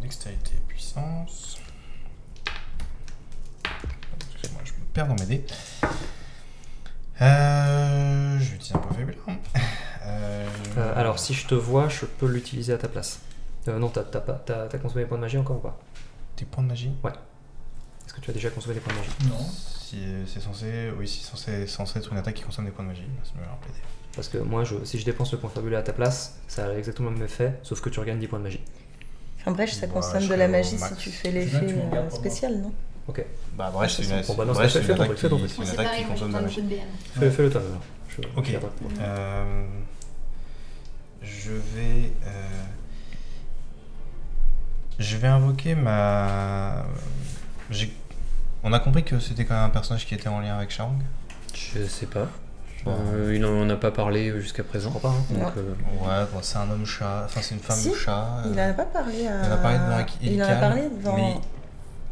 S2: dextérité et puissance. Excusez-moi, je me perds dans mes dés. Je vais utiliser un point faible.
S3: Alors, si je te vois, je peux l'utiliser à ta place. Non, t'as consommé les points de magie encore ou pas?
S2: Tes points de magie?
S3: Est-ce que tu as déjà consommé des points de magie?
S4: Non.
S2: Si c'est censé, oui, si c'est censé être une attaque qui consomme des points de magie, ça me rappelle.
S3: Parce que moi, si je dépense le point fabuleux à ta place, ça a exactement le même effet, sauf que tu regagnes 10 points de magie.
S5: Enfin bref, ça
S2: Ouais,
S5: consomme
S2: je
S5: de la
S2: serais au
S5: magie si
S2: max.
S5: tu fais
S4: Je veux
S5: l'effet
S4: bien que tu me gardes pour
S5: spécial, non?
S3: Ok.
S2: Bah bref, c'est une
S3: Bon, bah, non,
S2: bref,
S3: c'est
S2: c'est
S3: fait,
S2: une
S3: on
S2: attaque
S3: le fait, on le
S2: qui-
S6: Bon,
S2: c'est
S6: c'est
S2: une attaque
S6: pareil,
S2: qui
S6: moi je
S2: consomme de
S6: prends
S2: la
S6: le coup
S2: magie.
S6: de BM.
S3: Fais-le toi, alors.
S2: Ok.
S3: je garde pour toi.
S2: Je vais invoquer ma. On a compris que c'était quand même un personnage qui était en lien avec Sharang.
S1: Je sais pas.
S2: Bon.
S1: Il n'en a pas parlé jusqu'à
S3: Je
S1: présent.
S3: crois pas, hein.
S1: Donc,
S5: Non.
S2: Ouais, bon, c'est un homme chat, enfin c'est une femme
S5: Si,
S2: chat.
S5: Il en a pas parlé à...
S2: Il en a parlé devant
S5: Il en a
S2: Illican,
S5: parlé devant...
S2: mais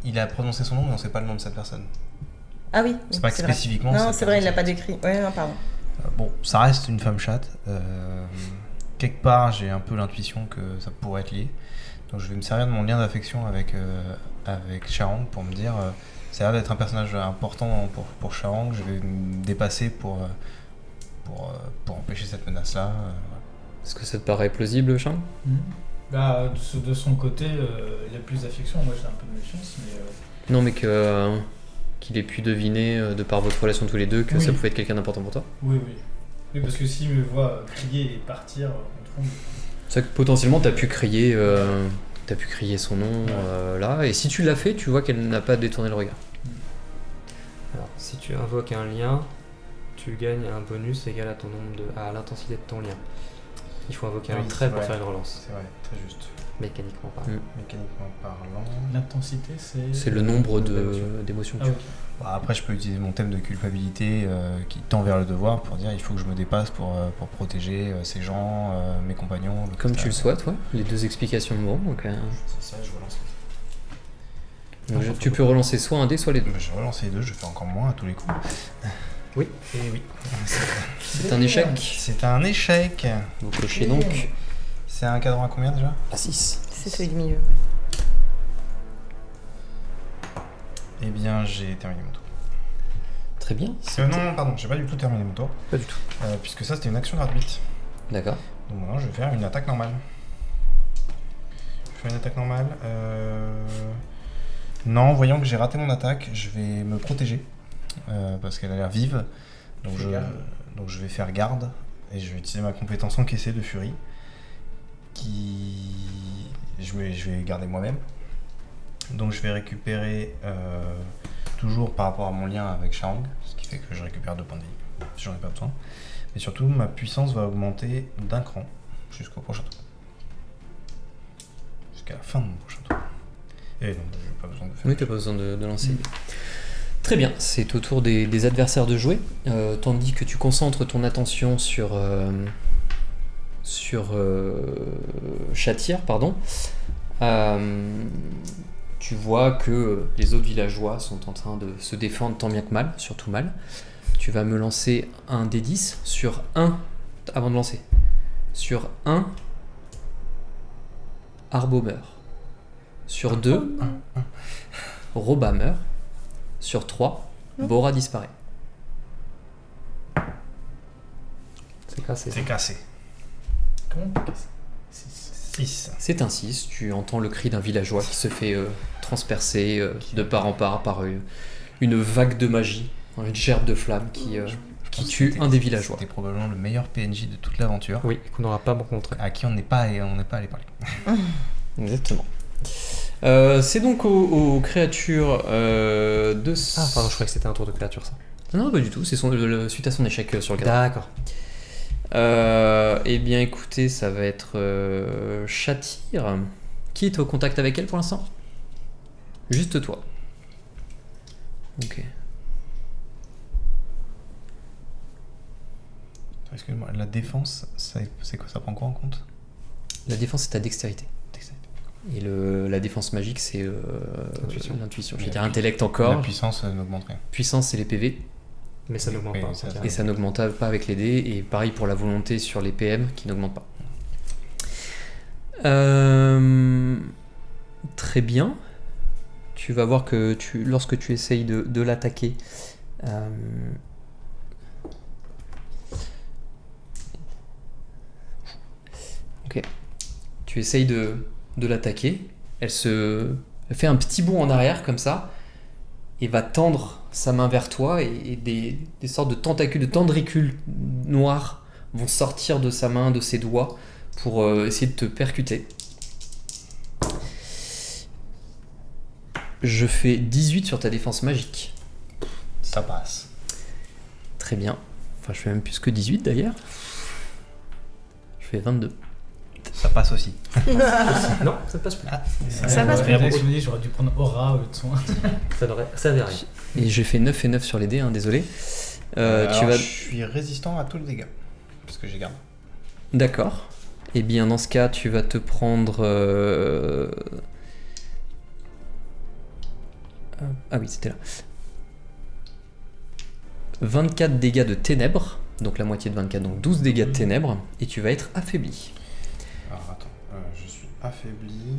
S2: il a prononcé son nom, mais on sait pas le nom de cette personne.
S5: Ah oui,
S2: C'est pas que
S5: vrai.
S2: spécifiquement.
S5: Non,
S2: cette
S5: c'est vrai, il l'a pas
S2: personne.
S5: décrit. Ouais, non, pardon.
S2: Bon, ça reste une femme chatte. Quelque part, j'ai un peu l'intuition que ça pourrait être lié. Donc je vais me servir de mon lien d'affection avec Sharang pour me dire ça a l'air d'être un personnage important pour Sharang, je vais me dépasser pour empêcher cette menace-là.
S1: Est-ce que ça te paraît plausible, Charles?
S4: Bah, de son côté, il y a plus d'affection. Moi, j'ai un peu de méfiance, mais.
S1: Non, mais qu'il ait pu deviner, de par votre relation tous les deux, que
S4: Oui.
S1: ça pouvait être quelqu'un d'important pour toi.
S4: Oui, oui. Oui, parce que s'il me voit crier et partir contre nous.
S1: C'est vrai que potentiellement, t'as pu crier son nom là, et si tu l'as fait, tu vois qu'elle n'a pas détourné le regard.
S3: Alors, si tu invoques un lien, tu gagnes un bonus égal à à l'intensité de ton lien. Il faut invoquer un
S2: Oui,
S3: trait
S2: c'est
S3: pour
S2: vrai.
S3: faire une relance,
S2: C'est vrai, très juste.
S3: mécaniquement parlant.
S2: Mécaniquement parlant.
S4: L'intensité, c'est.
S1: C'est le nombre
S3: D'émotions.
S1: d'émotions que
S4: Ah,
S1: tu
S4: ok.
S2: Bah, après, je peux utiliser mon thème de culpabilité qui tend vers le devoir pour dire il faut que je me dépasse pour protéger ces gens, mes compagnons.
S1: as. Comme tu le souhaites, ouais. Les deux explications vont. Donc,
S2: C'est ça, je relance.
S1: tu peux relancer soit un dé, soit les deux.
S2: Je relance les deux, je fais encore moins à tous les coups.
S3: Oui.
S2: Et oui.
S1: C'est un échec.
S2: C'est un échec.
S1: Vous cochez donc
S2: C'est un cadran à combien déjà?
S1: à 6.
S5: C'est celui du milieu.
S2: Eh bien, j'ai terminé mon tour.
S1: Très bien.
S2: Non, pardon, j'ai pas du tout terminé mon tour.
S1: Pas du tout.
S2: Puisque ça, c'était une action gratuite.
S1: D'accord.
S2: Donc maintenant, je vais faire une attaque normale. Je fais une attaque normale. Non, voyant que j'ai raté mon attaque, je vais me protéger. Parce qu'elle a l'air vive. Donc je vais faire garde. Et je vais utiliser ma compétence encaissée de furie. Je vais garder moi-même. Donc je vais récupérer toujours par rapport à mon lien avec Sharang, ce qui fait que je récupère 2 points de vie, si j'en ai pas besoin. Mais surtout, ma puissance va augmenter d'un cran jusqu'au prochain tour. Jusqu'à la fin de mon prochain tour. Et donc, je n'ai pas besoin de faire.
S1: Oui, t'as pas besoin de lancer. Très bien, c'est au tour des adversaires de jouer, tandis que tu concentres ton attention sur Chatir, pardon. Tu vois que les autres villageois sont en train de se défendre tant bien que mal, surtout mal. Tu vas me lancer un D10 sur 1, avant de lancer, sur 1, Arbo meurt. Sur 2, Roba meurt. Sur 3, Bora disparaît.
S3: C'est cassé.
S2: C'est cassé.
S4: Comment on casse
S2: 6.
S1: C'est un 6, tu entends le cri d'un villageois qui se fait transpercer de part en part par une vague de magie, une gerbe de flammes qui tue un des villageois.
S2: C'était probablement le meilleur PNJ de toute l'aventure,
S3: Oui, qu'on n'aura pas rencontré.
S2: à qui on n'est pas allé parler.
S1: Exactement. C'est donc aux créatures de...
S3: Ah, pardon, je croyais que c'était un tour de créature, ça.
S1: Non, pas du tout, c'est suite à son échec sur le cadre.
S3: D'accord.
S1: Eh bien écoutez, ça va être Chatir. Qui est au contact avec elle pour l'instant? Juste toi. Ok.
S2: Excuse-moi, la défense, c'est quoi? Ça prend quoi en compte?
S1: La défense c'est ta dextérité. Et la défense magique c'est l'intuition. Je vais dire intellect
S2: La
S1: encore.
S2: puissance n'augmente rien.
S1: Puissance c'est les PV.
S3: Mais ça n'augmente
S2: Oui,
S3: pas.
S2: ça,
S3: ça,
S1: Et ça n'augmente pas avec les dés. Et pareil pour la volonté sur les PM qui n'augmente pas. Très bien. Tu vas voir que lorsque tu essayes de l'attaquer, ok. Tu essayes de l'attaquer. Elle fait un petit bond en arrière comme ça. et va tendre sa main vers toi et des sortes de tentacules, de tendricules noirs vont sortir de sa main, de ses doigts pour essayer de te percuter. Je fais 18 sur ta défense magique.
S2: Ça passe.
S1: Très bien. Enfin, je fais même plus que 18 d'ailleurs. Je fais 22.
S2: Ça passe aussi.
S3: Non, ça passe plus.
S5: Ça passe
S4: bien. J'aurais dû prendre aura de soin.
S3: Ça avait rien.
S1: Et j'ai fait 9 et 9 sur les dés, hein, désolé.
S2: Alors,
S1: tu vas...
S2: je suis résistant à tous les dégâts. Parce que j'ai gardé.
S1: D'accord. Eh bien, dans ce cas, tu vas te prendre... Ah oui, c'était là. 24 dégâts de ténèbres, donc la moitié de 24, donc 12 dégâts de ténèbres, et tu vas être affaibli.
S2: Alors attends, je suis affaibli.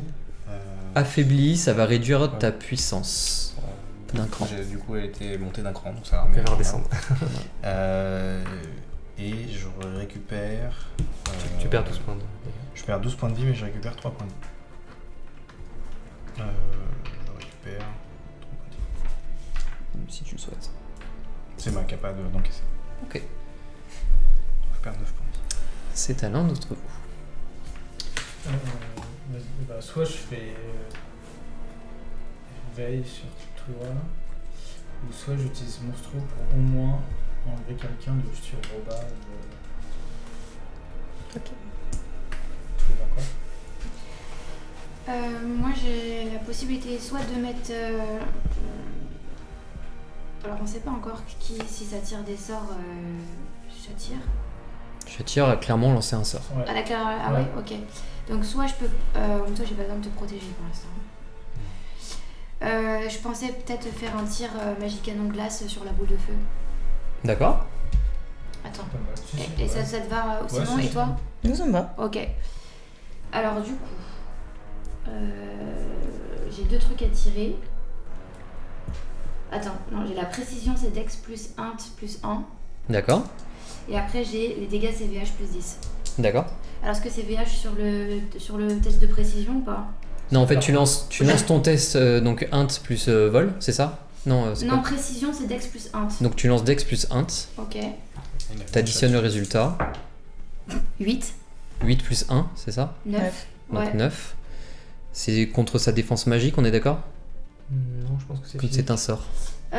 S1: Affaibli, ça va réduire ta puissance d'un cran.
S2: Du coup, elle était montée d'un cran, donc ça va
S3: Elle
S2: remettre.
S3: va redescendre.
S2: Et je récupère.
S3: Tu perds 12 points de dégâts.
S2: Je perds 12 points de vie, mais je récupère 3 points de vie. Je récupère 3 points de vie.
S1: Si tu le souhaites.
S2: C'est ma capable d'encaisser.
S1: Ok.
S2: Je perds 9 points de vie.
S1: C'est à l'un d'entre vous.
S4: Soit je fais veille sur toi, ou soit j'utilise monstro pour au moins enlever quelqu'un de sur Roba.
S5: Ok.
S4: Tu veux faire quoi?
S6: Moi j'ai la possibilité soit de mettre... alors on sait pas encore si ça tire des sorts, j'attire.
S1: J'attire à clairement lancer un sort.
S4: Ouais.
S6: Ah d'accord, ah ouais, ok. Donc soit je peux... en même temps j'ai pas besoin de te protéger pour l'instant. Je pensais peut-être faire un tir magique canon glace sur la boule de feu.
S1: D'accord.
S6: Attends.
S4: Pas mal. Si, si,
S6: Et
S4: ouais.
S6: ça te va Simon
S4: si,
S6: et
S4: si.
S6: toi?
S5: Nous sommes bas.
S6: Ok. Alors du coup, j'ai 2 trucs à tirer. Attends, non, j'ai la précision, c'est Dex plus int plus 1.
S1: D'accord.
S6: Et après j'ai les dégâts CVH plus 10.
S1: D'accord.
S6: Alors est-ce que c'est VH sur le test de précision ou pas?
S1: Non, en fait, tu lances ton test, donc int plus vol, c'est ça? Non, c'est
S6: Non,
S1: quoi?
S6: précision c'est Dex plus int.
S1: Donc tu lances dex plus int,
S6: Ok.
S1: t'additionnes le résultat.
S6: 8,
S1: 8 plus 1, c'est ça?
S6: 9.
S1: Donc
S6: Ouais.
S1: 9. C'est contre sa défense magique, on est d'accord?
S3: Non, je pense que c'est
S1: Que
S3: physique.
S1: c'est un sort.
S6: C'est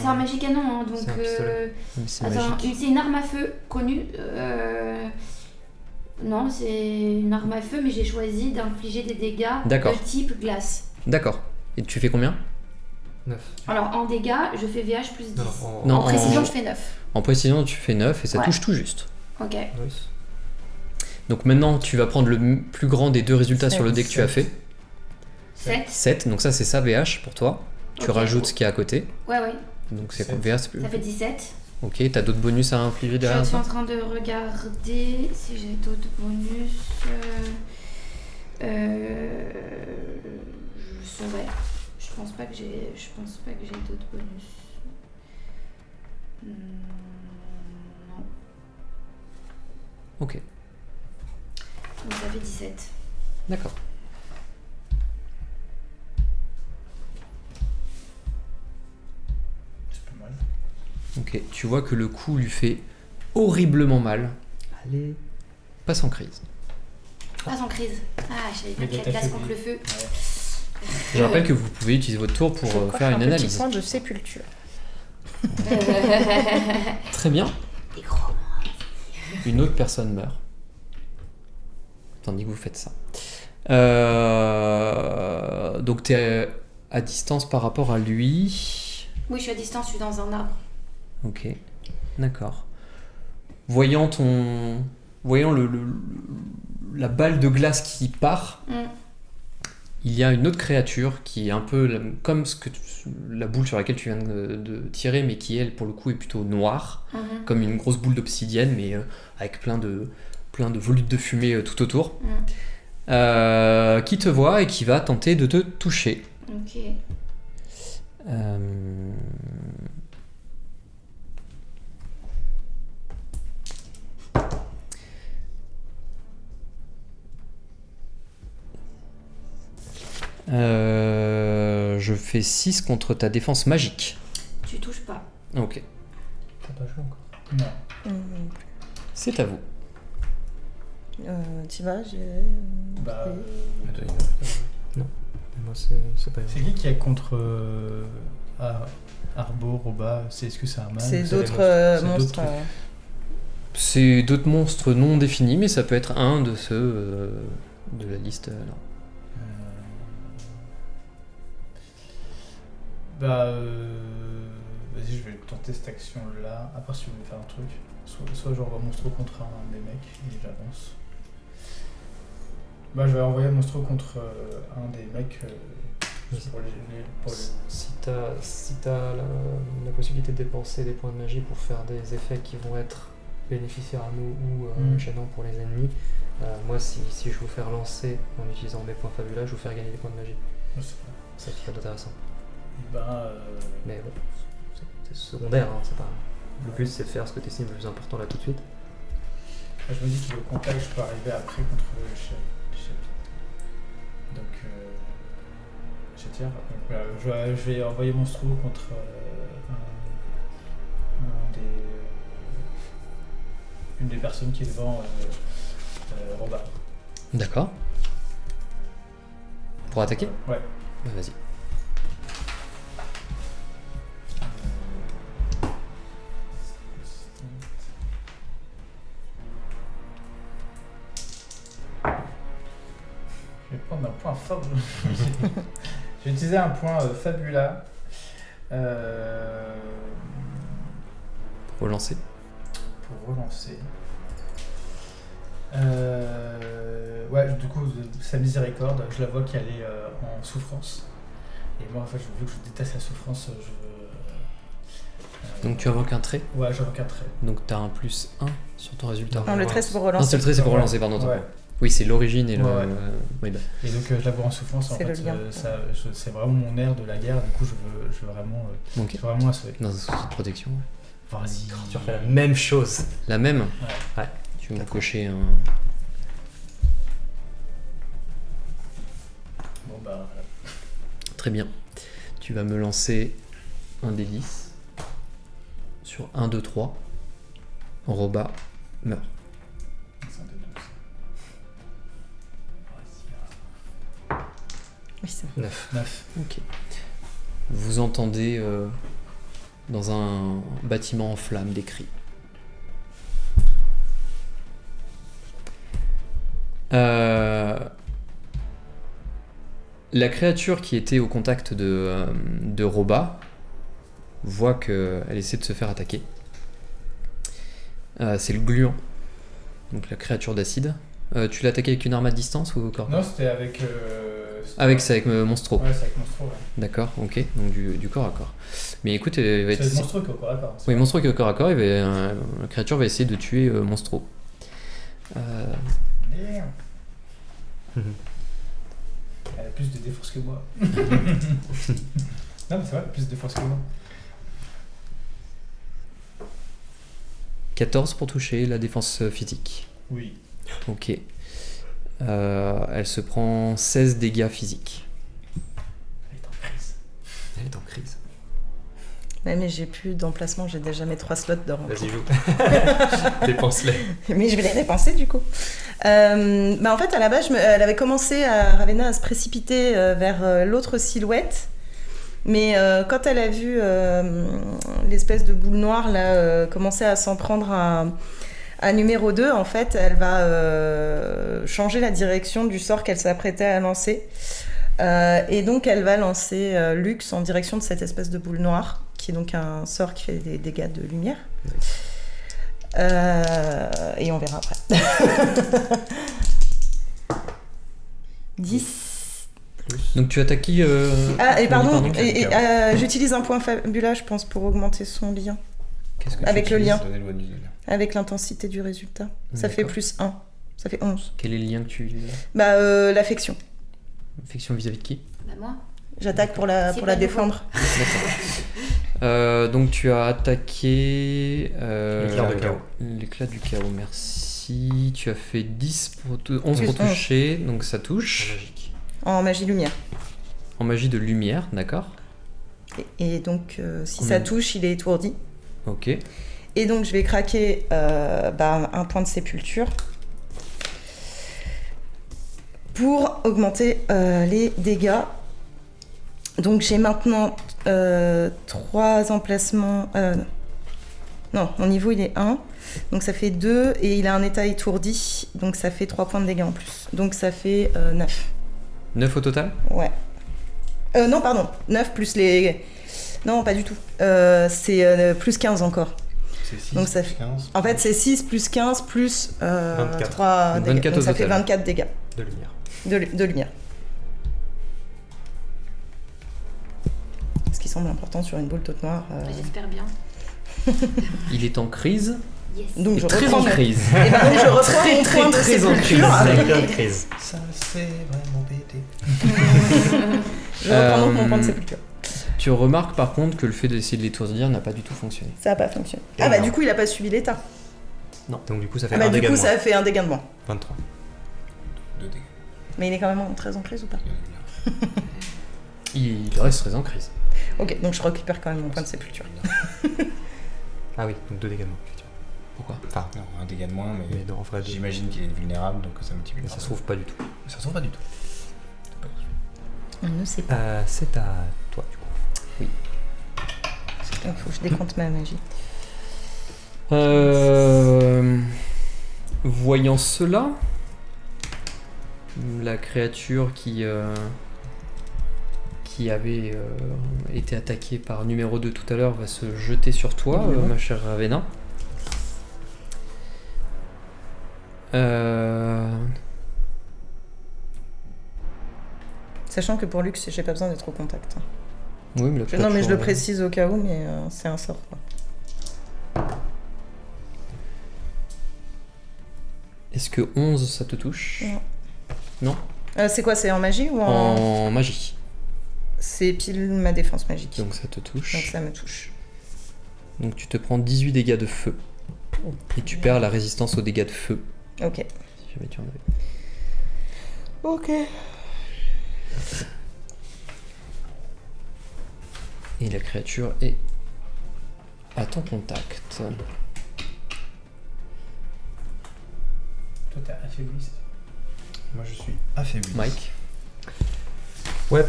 S6: un magique canon, hein, donc...
S3: C'est un pistolet.
S1: Mais c'est
S6: Attends,
S1: magique.
S6: c'est une arme à feu connue. Non, c'est une arme à feu, mais j'ai choisi d'infliger des dégâts
S1: D'accord.
S6: de type glace.
S1: D'accord. Et tu fais combien?
S3: 9.
S6: Alors en dégâts, je fais VH plus 10.
S1: Non,
S6: En précision,
S1: en-
S6: je fais 9.
S1: En précision, tu fais 9 et ça
S6: Ouais.
S1: touche tout juste.
S6: Ok.
S3: Nice.
S1: Donc maintenant, tu vas prendre le plus grand des deux résultats sur le dé que tu as fait.
S6: 7.
S1: 7, donc ça c'est ça VH pour toi. Tu
S6: Ok.
S1: rajoutes ce qui est à côté.
S6: Ouais, ouais.
S1: Donc c'est
S2: Sept.
S1: VH. c'est plus-
S6: Ça fait 17.
S1: Ok, t'as d'autres bonus à infliger derrière
S6: Je suis en
S1: ça?
S6: train de regarder si j'ai d'autres bonus. Je saurais. Je pense pas que j'ai d'autres bonus. Non.
S1: Ok,
S6: Donc ça fait 17.
S1: d'accord.
S4: C'est pas mal.
S1: Ok, tu vois que le coup lui fait horriblement mal.
S3: Allez.
S1: Passe en crise.
S6: Pas en crise. Ah, j'avais
S4: Mais
S6: bien
S4: t'as
S6: la glace
S4: fait
S6: contre le feu.
S1: Je rappelle que vous pouvez utiliser votre tour pour
S5: Je coche
S1: faire une
S5: un petit
S1: analyse.
S5: point de sépulture.
S1: Très bien.
S6: Des gros.
S1: Une autre personne meurt. Tandis que vous faites ça. Donc t'es à distance par rapport à lui.
S6: Oui, je suis à distance, je suis dans un arbre.
S1: Ok, d'accord. Voyant la balle de glace qui part,
S6: Mm.
S1: il y a une autre créature qui est un peu comme la boule sur laquelle tu viens de tirer, mais qui elle pour le coup est plutôt noire,
S6: Mhm.
S1: comme une grosse boule d'obsidienne, mais avec plein de volutes de fumée tout autour, qui te voit et qui va tenter de te toucher.
S6: Ok.
S1: Je fais 6 contre ta défense magique.
S6: Tu touches pas.
S1: Ok.
S3: T'as pas joué encore.
S4: Non.
S1: C'est à vous.
S5: Tu vas, j'ai.
S4: Bah,
S3: Moi, c'est pas
S4: c'est qui est contre Arbo, Roba? Est-ce que c'est un mâle?
S5: C'est
S3: c'est
S5: d'autres
S4: C'est
S5: monstres.
S4: d'autres trucs.
S1: C'est d'autres monstres non définis, mais ça peut être un de ceux de la liste là.
S4: Vas-y, je vais tenter cette action-là. Après, si vous voulez faire un truc, soit j'envoie Monstro contre un des mecs et j'avance. Bah, je vais envoyer Monstro contre un des mecs juste pour les...
S3: Si t'as la possibilité de dépenser des points de magie pour faire des effets qui vont être bénéficiaires à nous ou gênants pour les ennemis, moi si je vous fais relancer en utilisant mes points fabuleux, je vous faire gagner des points de magie.
S4: Ouais, c'est vrai.
S3: Ça fait intéressant.
S4: Bah,
S3: Mais bon, c'est secondaire, hein, c'est pas... Le but c'est de faire ce que tu estimes le plus important là tout de suite.
S4: je me dis que le contact, je peux arriver après contre le chef. Donc, je vais envoyer Monstro contre une des personnes qui est devant Robin.
S1: D'accord. Pour attaquer?
S4: Ouais.
S1: Bah, vas-y.
S4: Je vais prendre un point fort. J'ai utilisé un point Fabula.
S1: Pour relancer.
S4: Pour relancer. Ouais, du coup, sa miséricorde, je la vois qu'elle est en souffrance. Et moi, en fait, vu que je déteste la souffrance, je veux.
S1: Donc tu invoques un trait.
S4: Ouais, j'invoque un trait.
S1: Donc t'as un plus 1 sur ton résultat.
S5: Non, le trait, c'est pour
S1: Non,
S5: relancer.
S1: c'est le trait, c'est pour relancer, pardon.
S4: Ouais.
S1: Oui, c'est l'origine et le.
S4: Ouais.
S1: Oui, bah.
S4: Et donc, je la vois en souffrance. En
S5: C'est
S4: fait,
S5: le lien.
S4: c'est vraiment mon air de la guerre. Du coup, je veux vraiment,
S1: Ok.
S4: je veux vraiment la sauver.
S1: Dans un souci de protection.
S4: Vas-y.
S3: Tu refais la même chose.
S1: La même.
S3: Ouais.
S1: Tu veux me cocher un.
S4: Bon, bah, voilà.
S1: Très bien. Tu vas me lancer un des 10 sur 1, 2, 3. Roba meurt.
S5: Oui, c'est
S3: 9.
S1: Ok. Vous entendez dans un bâtiment en flammes des cris. La créature qui était au contact de Roba voit qu'elle essaie de se faire attaquer. C'est le gluant, donc la créature d'acide. Tu l'as attaqué avec une arme à distance ou au corps?
S4: Non, c'était avec.
S1: Avec Monstro.
S4: Ouais, c'est avec Monstro, ouais.
S1: D'accord, ok, donc du corps à corps. Mais écoute, il va être.
S4: C'est Monstro qui est au corps à corps.
S1: Oui, Monstro qui est au corps à corps, la créature va essayer de tuer Monstro.
S4: Merde. Elle a plus de défense que moi. Non, mais c'est vrai, elle a plus de défense que moi.
S1: 14 pour toucher la défense physique.
S4: Oui.
S1: Ok. Elle se prend 16 dégâts physiques.
S4: Elle est en crise.
S3: Elle est en crise.
S5: Ouais, mais j'ai plus d'emplacement, j'ai déjà mes 3 slots de rencontre.
S3: Vas-y, joue. Dépense-les.
S5: Mais je vais les dépenser du coup. En fait, à la base, elle avait commencé Ravenna à se précipiter vers l'autre silhouette. Mais quand elle a vu l'espèce de boule noire là, commencer à s'en prendre à numéro 2, en fait, elle va changer la direction du sort qu'elle s'apprêtait à lancer. Et donc, elle va lancer Lux en direction de cette espèce de boule noire, qui est donc un sort qui fait des dégâts de lumière. Et on verra après. 10.
S1: Donc tu attaques qui
S5: Et pardon,
S1: pardon,
S5: j'utilise un point fabula, je pense, pour augmenter son lien.
S1: Qu'est-ce que
S5: Avec
S1: tu
S5: le
S1: utilises
S5: lien. Avec l'intensité du résultat. Ça fait
S1: D'accord.
S5: plus 1. Ça fait 11.
S1: Quel est le lien que tu utilises?
S5: L'affection.
S1: Affection vis-à-vis de qui?
S6: Bah moi.
S5: J'attaque pour la
S6: C'est pas
S5: défendre.
S1: D'accord. Donc tu as attaqué
S3: L'éclair de chaos.
S1: L'éclat du chaos, merci. Tu as fait 11
S5: Plus
S1: pour
S5: 11.
S1: toucher, donc ça touche.
S3: Magique.
S5: En magie lumière.
S1: en magie de lumière, d'accord.
S5: Et donc, si
S1: Combien
S5: ça
S1: de-
S5: touche, il est étourdi.
S1: Ok.
S5: Et donc, je vais craquer un point de sépulture pour augmenter les dégâts. Donc, j'ai maintenant 3 emplacements. Non, mon niveau, il est 1. Donc, ça fait 2. Et il a un état étourdi. Donc, ça fait 3 points de dégâts en plus. Donc, ça fait 9.
S1: 9 au total.
S5: Ouais. Non, pardon. 9 plus les... Non, pas du tout. C'est plus 15 encore.
S2: C'est 6
S5: Donc ça
S2: plus
S5: fait-
S2: 15.
S5: En fait, c'est 6 plus 15 plus
S3: 24.
S5: 3
S1: Donc
S5: dégâts.
S1: 24
S5: Donc
S1: au
S5: ça fait
S1: total.
S5: 24 dégâts
S3: De lumière.
S5: de lumière. Ce qui semble important sur une boule toute noire.
S6: J'espère bien.
S1: Il est en crise.
S6: Yes.
S5: Donc je
S1: Très
S5: reprends
S1: en
S5: mon...
S1: crise.
S5: Et ben donc je reprends mon point de
S1: très en
S5: sépulture.
S1: crise.
S3: C'est une crise.
S2: Ça c'est vraiment pété.
S5: Je reprends donc mon point de
S1: Euh,
S5: sépulture.
S1: Tu remarques par contre que le fait d'essayer de l'étourdir n'a pas du tout fonctionné.
S5: Ça n'a pas fonctionné.
S3: Et
S5: Ah bah
S3: non.
S5: du coup, il a pas subi l'état.
S3: Donc du coup, ça fait
S5: Ah bah
S3: un
S5: du
S3: dégât
S5: coup,
S3: de moins.
S5: ça a fait un dégât de moins.
S3: 23.
S2: 2 dégâts.
S5: Mais il est quand même très en crise ou pas?
S1: Il reste très en crise.
S5: Ok, donc je récupère quand même mon point de sépulture.
S3: Ah oui, donc 2 dégâts de moins, effectivement.
S1: Pourquoi?
S3: Enfin,
S2: Non, un dégât de moins,
S3: mais
S2: mais
S3: en vrai,
S2: j'imagine qu'il est vulnérable, donc ça multiplie.
S3: mais ça se trouve pas du tout.
S2: Ça se trouve pas du tout.
S5: On ne sait pas.
S3: C'est à toi, du coup.
S5: Il faut que je décompte ma magie.
S1: Voyant cela, la créature qui avait été attaquée par numéro 2 tout à l'heure va se jeter sur toi, ma chère Ravenna.
S5: Sachant que pour Lux, j'ai pas besoin d'être au contact.
S1: Oui, mais la
S5: Non, mais je le
S1: créature-
S5: précise au cas où, mais c'est un sort. Quoi.
S1: Est-ce que 11 ça te touche?
S5: Non.
S1: Non.
S5: C'est quoi? C'est en magie ou
S1: En magie.
S5: C'est pile ma défense magique.
S1: Donc ça te touche.
S5: Donc ça me touche.
S1: Donc tu te prends 18 dégâts de feu. Et tu perds la résistance aux dégâts de feu.
S5: Ok.
S1: Si jamais tu en avais.
S5: Ok.
S1: Et la créature est à ton contact.
S4: Toi, t'as affaibli ça.
S2: Moi je suis affaibli.
S1: Mike.
S3: Ouais.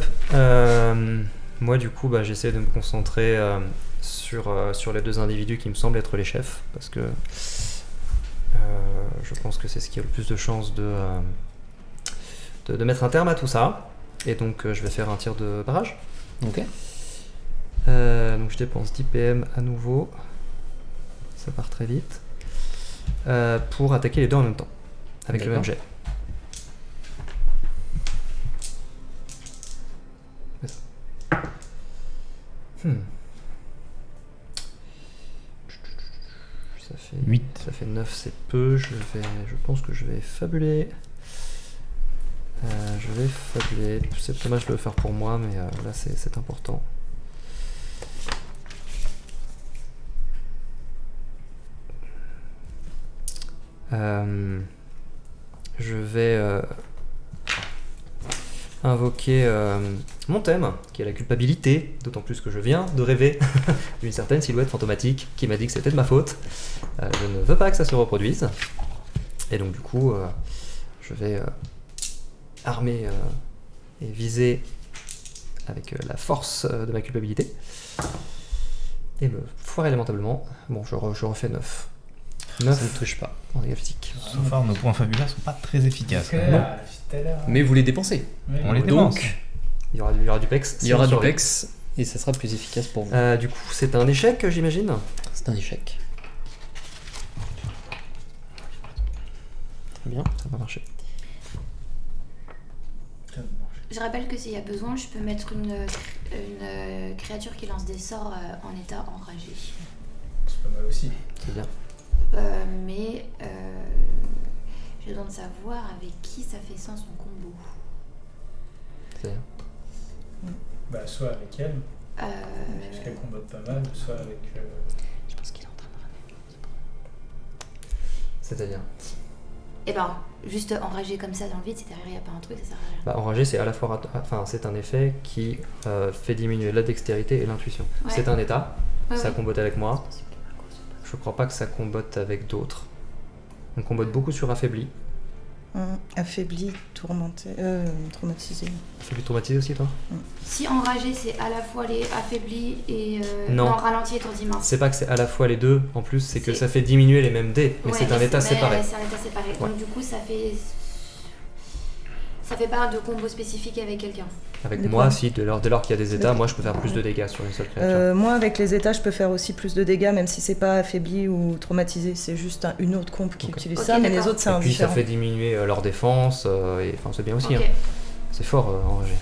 S3: Moi, du coup, bah, j'essaie de me concentrer sur les 2 individus qui me semblent être les chefs, parce que je pense que c'est ce qui a le plus de chances de mettre un terme à tout ça. Et donc, je vais faire un tir de barrage.
S1: Ok.
S3: Donc, je dépense 10 PM à nouveau. Ça part très vite. Pour attaquer les 2 en même temps, avec le
S1: D'accord.
S3: même jet. Ça fait
S2: 8.
S3: Ça fait 9, c'est peu. Je pense que je vais fabuler. Je vais fabuler. C'est dommage de le faire pour moi, mais là c'est important. Je vais invoquer mon thème, qui est la culpabilité, d'autant plus que je viens de rêver d'une certaine silhouette fantomatique qui m'a dit que c'était de ma faute. Je ne veux pas que ça se reproduise. Et donc du coup, je vais armer et viser avec la force de ma culpabilité. Et me foirer lamentablement. Bon, je refais 9. 9
S1: Ça ne touche pas.
S3: en dégâts physiques.
S2: So far, nos points fabulaires sont pas très efficaces.
S4: Tout à l'heure.
S1: Mais vous les dépensez.
S4: Ouais,
S2: On les
S4: ouais.
S2: dépense.
S1: Donc,
S3: Il y aura du pex.
S1: il y aura
S3: si
S1: du
S3: on survit.
S1: pex et ça sera plus efficace pour vous.
S3: Du coup, c'est un échec, j'imagine.
S1: C'est un échec. Très bien.
S3: Ça va marcher.
S6: Je rappelle que s'il y a besoin, je peux mettre une créature qui lance des sorts en état enragé.
S4: C'est pas mal aussi.
S3: C'est bien.
S6: Mais j'ai besoin de savoir avec qui ça fait ça son combo.
S3: C'est bien.
S4: Bah, soit avec elle,
S6: Euh,
S4: parce qu'elle combatte pas mal, soit avec.
S1: Je pense qu'il est en train de ramener.
S3: C'est-à-dire
S6: Et ben, juste enragé comme ça dans le vide, si derrière il n'y a pas un truc, ça sert à rien.
S3: Bah, enragé, c'est à la fois c'est un effet qui fait diminuer la dextérité et l'intuition.
S6: Ouais.
S3: C'est un état,
S6: Ouais,
S3: ça
S6: ouais.
S3: combotte avec moi. Je crois pas que ça combotte avec d'autres. On combotte beaucoup sur affaibli.
S5: Affaibli, tourmenté, traumatisé.
S3: Affaibli traumatisé aussi, toi?
S6: Si enragé, c'est à la fois les affaiblis et
S3: Non.
S6: ralenti et étourdi mince.
S3: C'est pas que c'est à la fois les deux, en plus, c'est que
S6: C'est-
S3: ça fait diminuer les mêmes dés, mais
S6: Ouais,
S3: c'est un état séparé.
S6: C'est un état séparé.
S3: Ouais.
S6: Donc du coup, ça fait pas de combo spécifique avec quelqu'un.
S3: Avec
S5: De
S3: moi,
S5: quoi
S3: si, dès lors qu'il y a des états, moi je peux faire plus de dégâts sur une seule créature.
S5: Moi, avec les états, je peux faire aussi plus de dégâts, même si c'est pas affaibli ou traumatisé. C'est juste une autre comp qui
S3: Ok.
S5: utilise
S6: Ok,
S5: ça, mais les
S6: d'accord.
S5: autres, c'est
S3: Et puis ça
S5: indifférent.
S3: fait diminuer leur défense, et enfin c'est bien aussi.
S6: Ok.
S3: Hein. C'est fort enragé.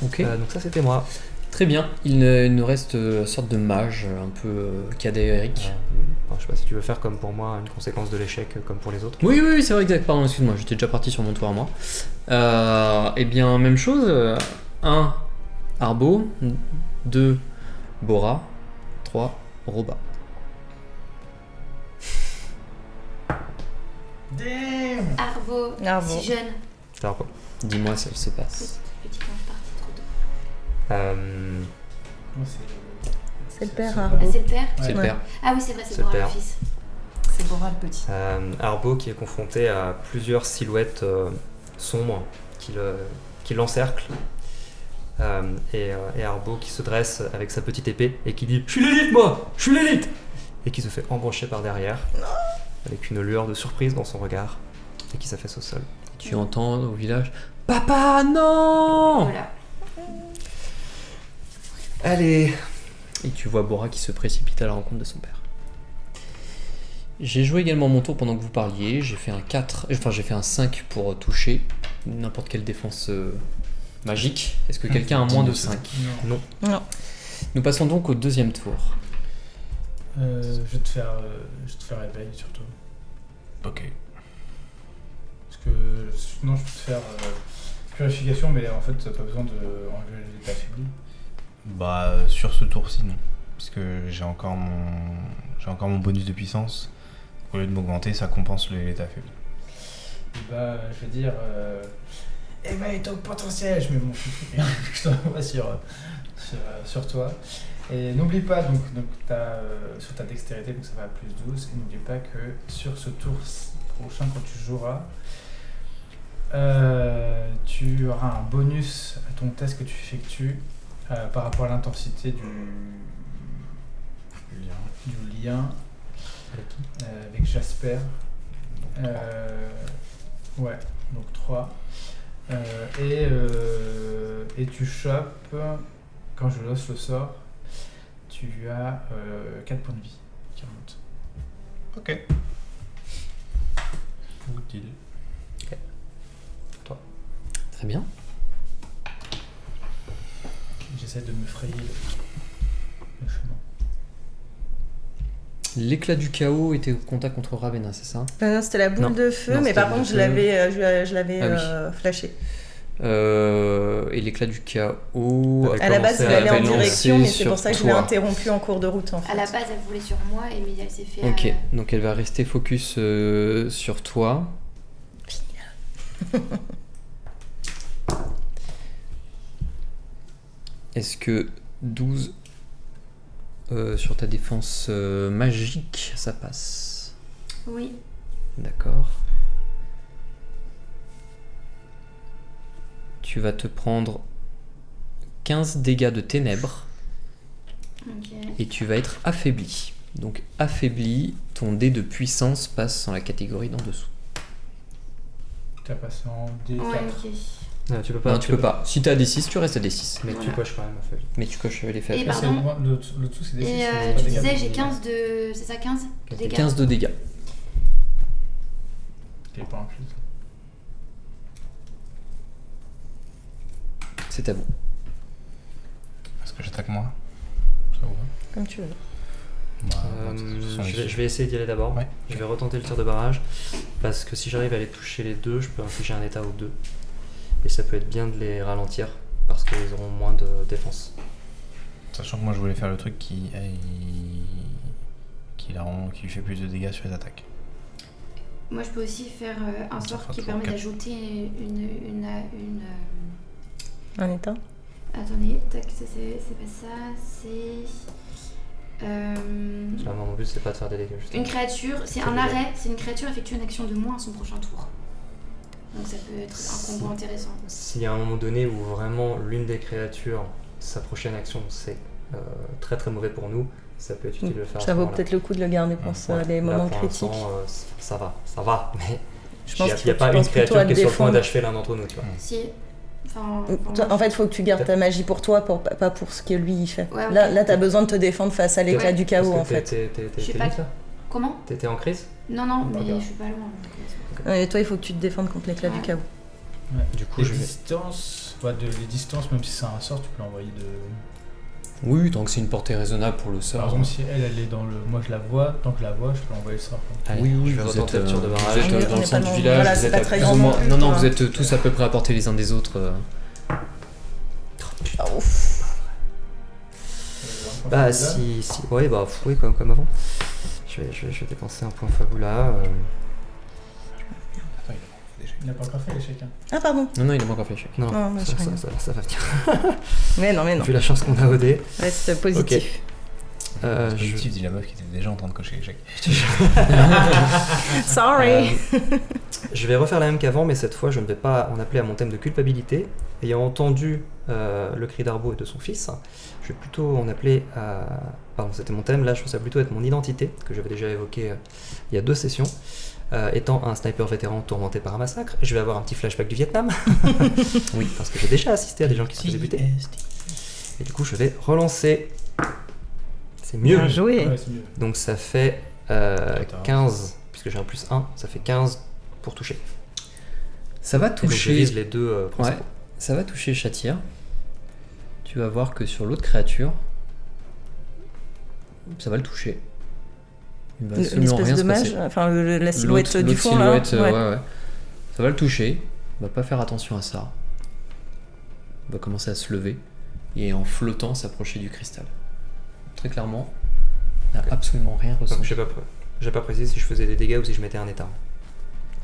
S1: Ok.
S3: Donc ça c'était moi.
S1: Très bien. Il nous reste une sorte de mage un peu cadavérique.
S3: Je sais pas si tu veux faire comme pour moi, une conséquence de l'échec comme pour les autres.
S1: Oui, c'est vrai, exact. Pardon, excuse-moi, j'étais déjà parti sur mon tour à moi. Eh bien, même chose. 1, Arbo. 2, Bora. 3, Roba.
S4: Damn.
S6: Arvo,
S5: Arvo.
S6: si jeune.
S3: C'est Arbo.
S1: Dis-moi si elle se passe.
S6: Petit ange parti trop tôt.
S4: Moi, c'est.
S5: C'est le père,
S4: c'est
S5: Arbo.
S6: Ah, c'est le père
S1: C'est le
S5: Ouais.
S1: père.
S6: Ah oui, c'est vrai, c'est
S3: C'est
S6: pour
S3: le
S6: le
S3: père.
S6: fils.
S5: C'est Bora le petit.
S3: Arbo qui est confronté à plusieurs silhouettes sombres qui l'encerclent. Et Arbo qui se dresse avec sa petite épée et qui dit « Je suis l'élite, moi! Je suis l'élite !» et qui se fait embrocher par derrière avec une lueur de surprise dans son regard et qui s'affaisse au sol.
S1: Tu entends au village « Papa, non !»
S6: Voilà.
S3: Allez!
S1: Et tu vois Bora qui se précipite à la rencontre de son père. J'ai joué également mon tour pendant que vous parliez. J'ai fait un 4, enfin j'ai fait un 5 pour toucher n'importe quelle défense magique. Est-ce que quelqu'un a moins de 5?
S4: Non.
S5: Non.
S1: Nous passons donc au deuxième tour.
S4: Je vais te faire réveil surtout.
S2: Ok.
S4: Parce que sinon je peux te faire purification, mais en fait t'as pas besoin de enlever l'état affaibli.
S2: Bah, sur ce tour-ci, non. Parce que j'ai encore mon bonus de puissance. Au lieu de m'augmenter, ça compense l'état faible.
S4: Et bah je vais dire éveille ton potentiel, je mets mon chouchou et je t'envoie sur toi. Et n'oublie pas, donc sur ta dextérité, donc ça va à plus 12, et n'oublie pas que sur ce tour prochain, quand tu joueras, tu auras un bonus à ton test que tu effectues par rapport à l'intensité du lien avec Jasper. Ouais, donc 3. Et tu chopes, quand je lance le sort, tu as 4 points de vie qui remontent.
S2: Ok. Utile.
S1: Très bien.
S4: J'essaie de me frayer le chemin.
S1: L'éclat du chaos était au contact contre Ravenna, c'est ça?
S5: Non, c'était la boule
S3: Non.
S5: de feu,
S3: Non,
S5: mais
S3: c'était
S5: par
S3: la
S5: contre,
S3: boule de
S5: je l'avais
S1: Ah oui.
S5: flashé.
S1: Et l'éclat du chaos...
S3: Avec
S5: À la base, il allait en
S1: avait lancé
S5: direction, mais c'est
S1: sur
S5: pour ça que je l'ai
S1: toi.
S5: interrompu en cours de route. En fait.
S6: À la base, elle voulait sur moi, et mais elle s'est fait.
S1: Ok, donc elle va rester focus sur toi. Est-ce que 12 sur ta défense magique, ça passe?
S6: Oui.
S1: D'accord. Tu vas te prendre 15 dégâts de ténèbres
S6: Ok.
S1: et tu vas être affaibli. Donc affaibli, ton dé de puissance passe dans la catégorie d'en dessous.
S4: Tu as passé en D4.
S6: Ouais, ok.
S3: Non, tu peux pas.
S1: Non, tu peux pas. Si t'as des 6, tu restes à des 6.
S3: Mais tu
S6: Voilà.
S3: coches quand même ma feuille.
S1: Mais tu coches les
S6: Et
S1: faibles.
S6: bah,
S4: C'est
S6: pardon.
S4: moi, le dessous, c'est des 6.
S6: Et tu disais, j'ai 15 de. C'est ça, 15 de dégâts.
S1: 15 de dégâts.
S4: T'es pas en plus.
S1: C'est à vous.
S2: Est-ce que j'attaque moi? Ça vous va?
S5: Comme tu veux.
S2: Bah, de toute façon,
S3: Je vais essayer d'y aller d'abord.
S2: Ouais.
S3: Je vais retenter le tir de barrage. Parce que si j'arrive à les toucher les deux, je peux infliger un état aux deux. Et ça peut être bien de les ralentir. Parce qu'ils auront moins de défense.
S2: Sachant que moi je voulais faire le truc qui qui lui fait plus de dégâts sur les attaques.
S6: Moi, je peux aussi faire un
S2: Ça
S6: sort
S2: fera
S6: qui
S2: trois,
S6: permet
S2: quatre.
S6: d'ajouter une
S5: Un état.
S6: Attendez, tac, c'est pas ça, c'est...
S3: Là, mon but, c'est pas de faire des dégâts.
S6: Une créature, c'est un arrêt, c'est une créature effectue une action de moins à son prochain tour. Donc ça peut être un combo intéressant.
S3: S'il y a un moment donné où vraiment l'une des créatures, sa prochaine action, c'est très très mauvais pour nous, ça peut être utile de le faire. à
S5: Ça
S3: ce
S5: vaut
S3: moment-là.
S5: peut-être le coup de le garder pour ça,
S3: Ouais.
S5: les
S3: Là,
S5: moments
S3: pour
S5: critiques.
S3: l'instant, ça va, mais
S5: Je pense
S3: il
S5: qu'il
S3: n'y a
S5: faut
S3: pas
S5: que tu
S3: une
S5: penses plutôt
S3: créature
S5: à
S3: qui
S5: te
S3: est sur le point
S5: défendre.
S3: d'achever l'un d'entre nous, tu vois.
S6: Si... Enfin,
S5: En fait, il faut que tu gardes ta magie pour toi, pas pour ce que lui il fait.
S6: Ouais, ok.
S5: Là, t'as besoin de te défendre face à l'éclat
S6: Ouais.
S5: du chaos,
S3: Parce
S5: en
S3: que
S5: fait.
S6: Je sais
S3: T'es
S6: pas.
S3: limite, là
S6: Comment?
S3: T'étais en crise?
S6: Non, mais
S2: Regarde.
S6: je suis pas loin. donc,
S5: Et toi, il faut que tu te défendes contre l'éclat du chaos.
S3: Du coup,
S4: Les
S3: je vais...
S4: distances, les distances, même si c'est un sort, tu peux l'envoyer de.
S1: Oui, tant que c'est une portée raisonnable pour le
S4: Par
S1: sort.
S4: exemple, si elle est dans le. Moi je la vois, tant que je la vois, je peux l'envoyer le sort. quoi.
S3: Allez,
S1: Oui,
S3: je vais
S1: vous
S3: retenter
S1: êtes,
S3: le tir de
S1: vous
S3: barrage.
S1: êtes,
S5: On est-
S1: dans
S5: on
S1: le
S5: est
S1: centre
S5: pas
S1: du
S5: non-
S1: village,
S5: voilà,
S1: vous
S5: c'est
S1: êtes
S5: pas
S1: à
S5: très
S1: plus
S5: grand
S1: ou moins...
S5: non plus,
S1: Non,
S5: quoi.
S1: vous êtes tous à peu près à portée les uns des autres.
S5: Ah, ouf.
S3: Bah si... Ouais, oui, comme avant. Je vais dépenser un point Fabula.
S4: Il n'a pas encore fait l'échec. Hein.
S5: Ah, pardon.
S1: Non, il a pas encore fait l'échec.
S3: Non,
S5: Non, mais
S3: ça,
S5: j'ai rien.
S3: ça va venir.
S5: Mais non.
S3: Vu la chance qu'on a au dé.
S5: Reste positif.
S3: Je...
S2: Positif, dit la meuf qui était déjà en train de cocher l'échec.
S5: Sorry.
S3: Je vais refaire la même qu'avant, mais cette fois, je ne vais pas en appeler à mon thème de culpabilité. Ayant entendu le cri d'Arbo et de son fils, je vais plutôt en appeler à... Pardon, c'était mon thème. Là, je pense que ça va plutôt être mon identité, que j'avais déjà évoqué il y a 2 sessions. Étant un sniper vétéran tourmenté par un massacre, je vais avoir un petit flashback du Vietnam. Oui, parce que j'ai déjà assisté à des gens qui se faisaient buter. Et du coup, je vais relancer. C'est mieux.
S5: Bien joué.
S4: Ouais, c'est mieux.
S3: Donc ça fait 15, puisque j'ai un plus 1, ça fait 15 pour toucher.
S1: Ça va
S3: Et donc je
S1: toucher...
S3: vise les deux
S1: Ouais,
S3: principaux.
S1: ça va toucher Shatir. Tu vas voir que sur l'autre créature, ça va le toucher. Il va absolument
S5: L'espèce
S1: rien
S5: de
S1: se passer.
S5: mage, enfin la silhouette
S1: L'autre
S5: du fond
S1: silhouette,
S5: là.
S1: ouais. Ça va le toucher. Il va pas faire attention à ça. Il va commencer à se lever et en flottant s'approcher du cristal. Très clairement, il n'a
S3: Ok.
S1: absolument rien
S3: Donc
S1: ressenti.
S3: j'ai pas précisé si je faisais des dégâts ou si je mettais un état.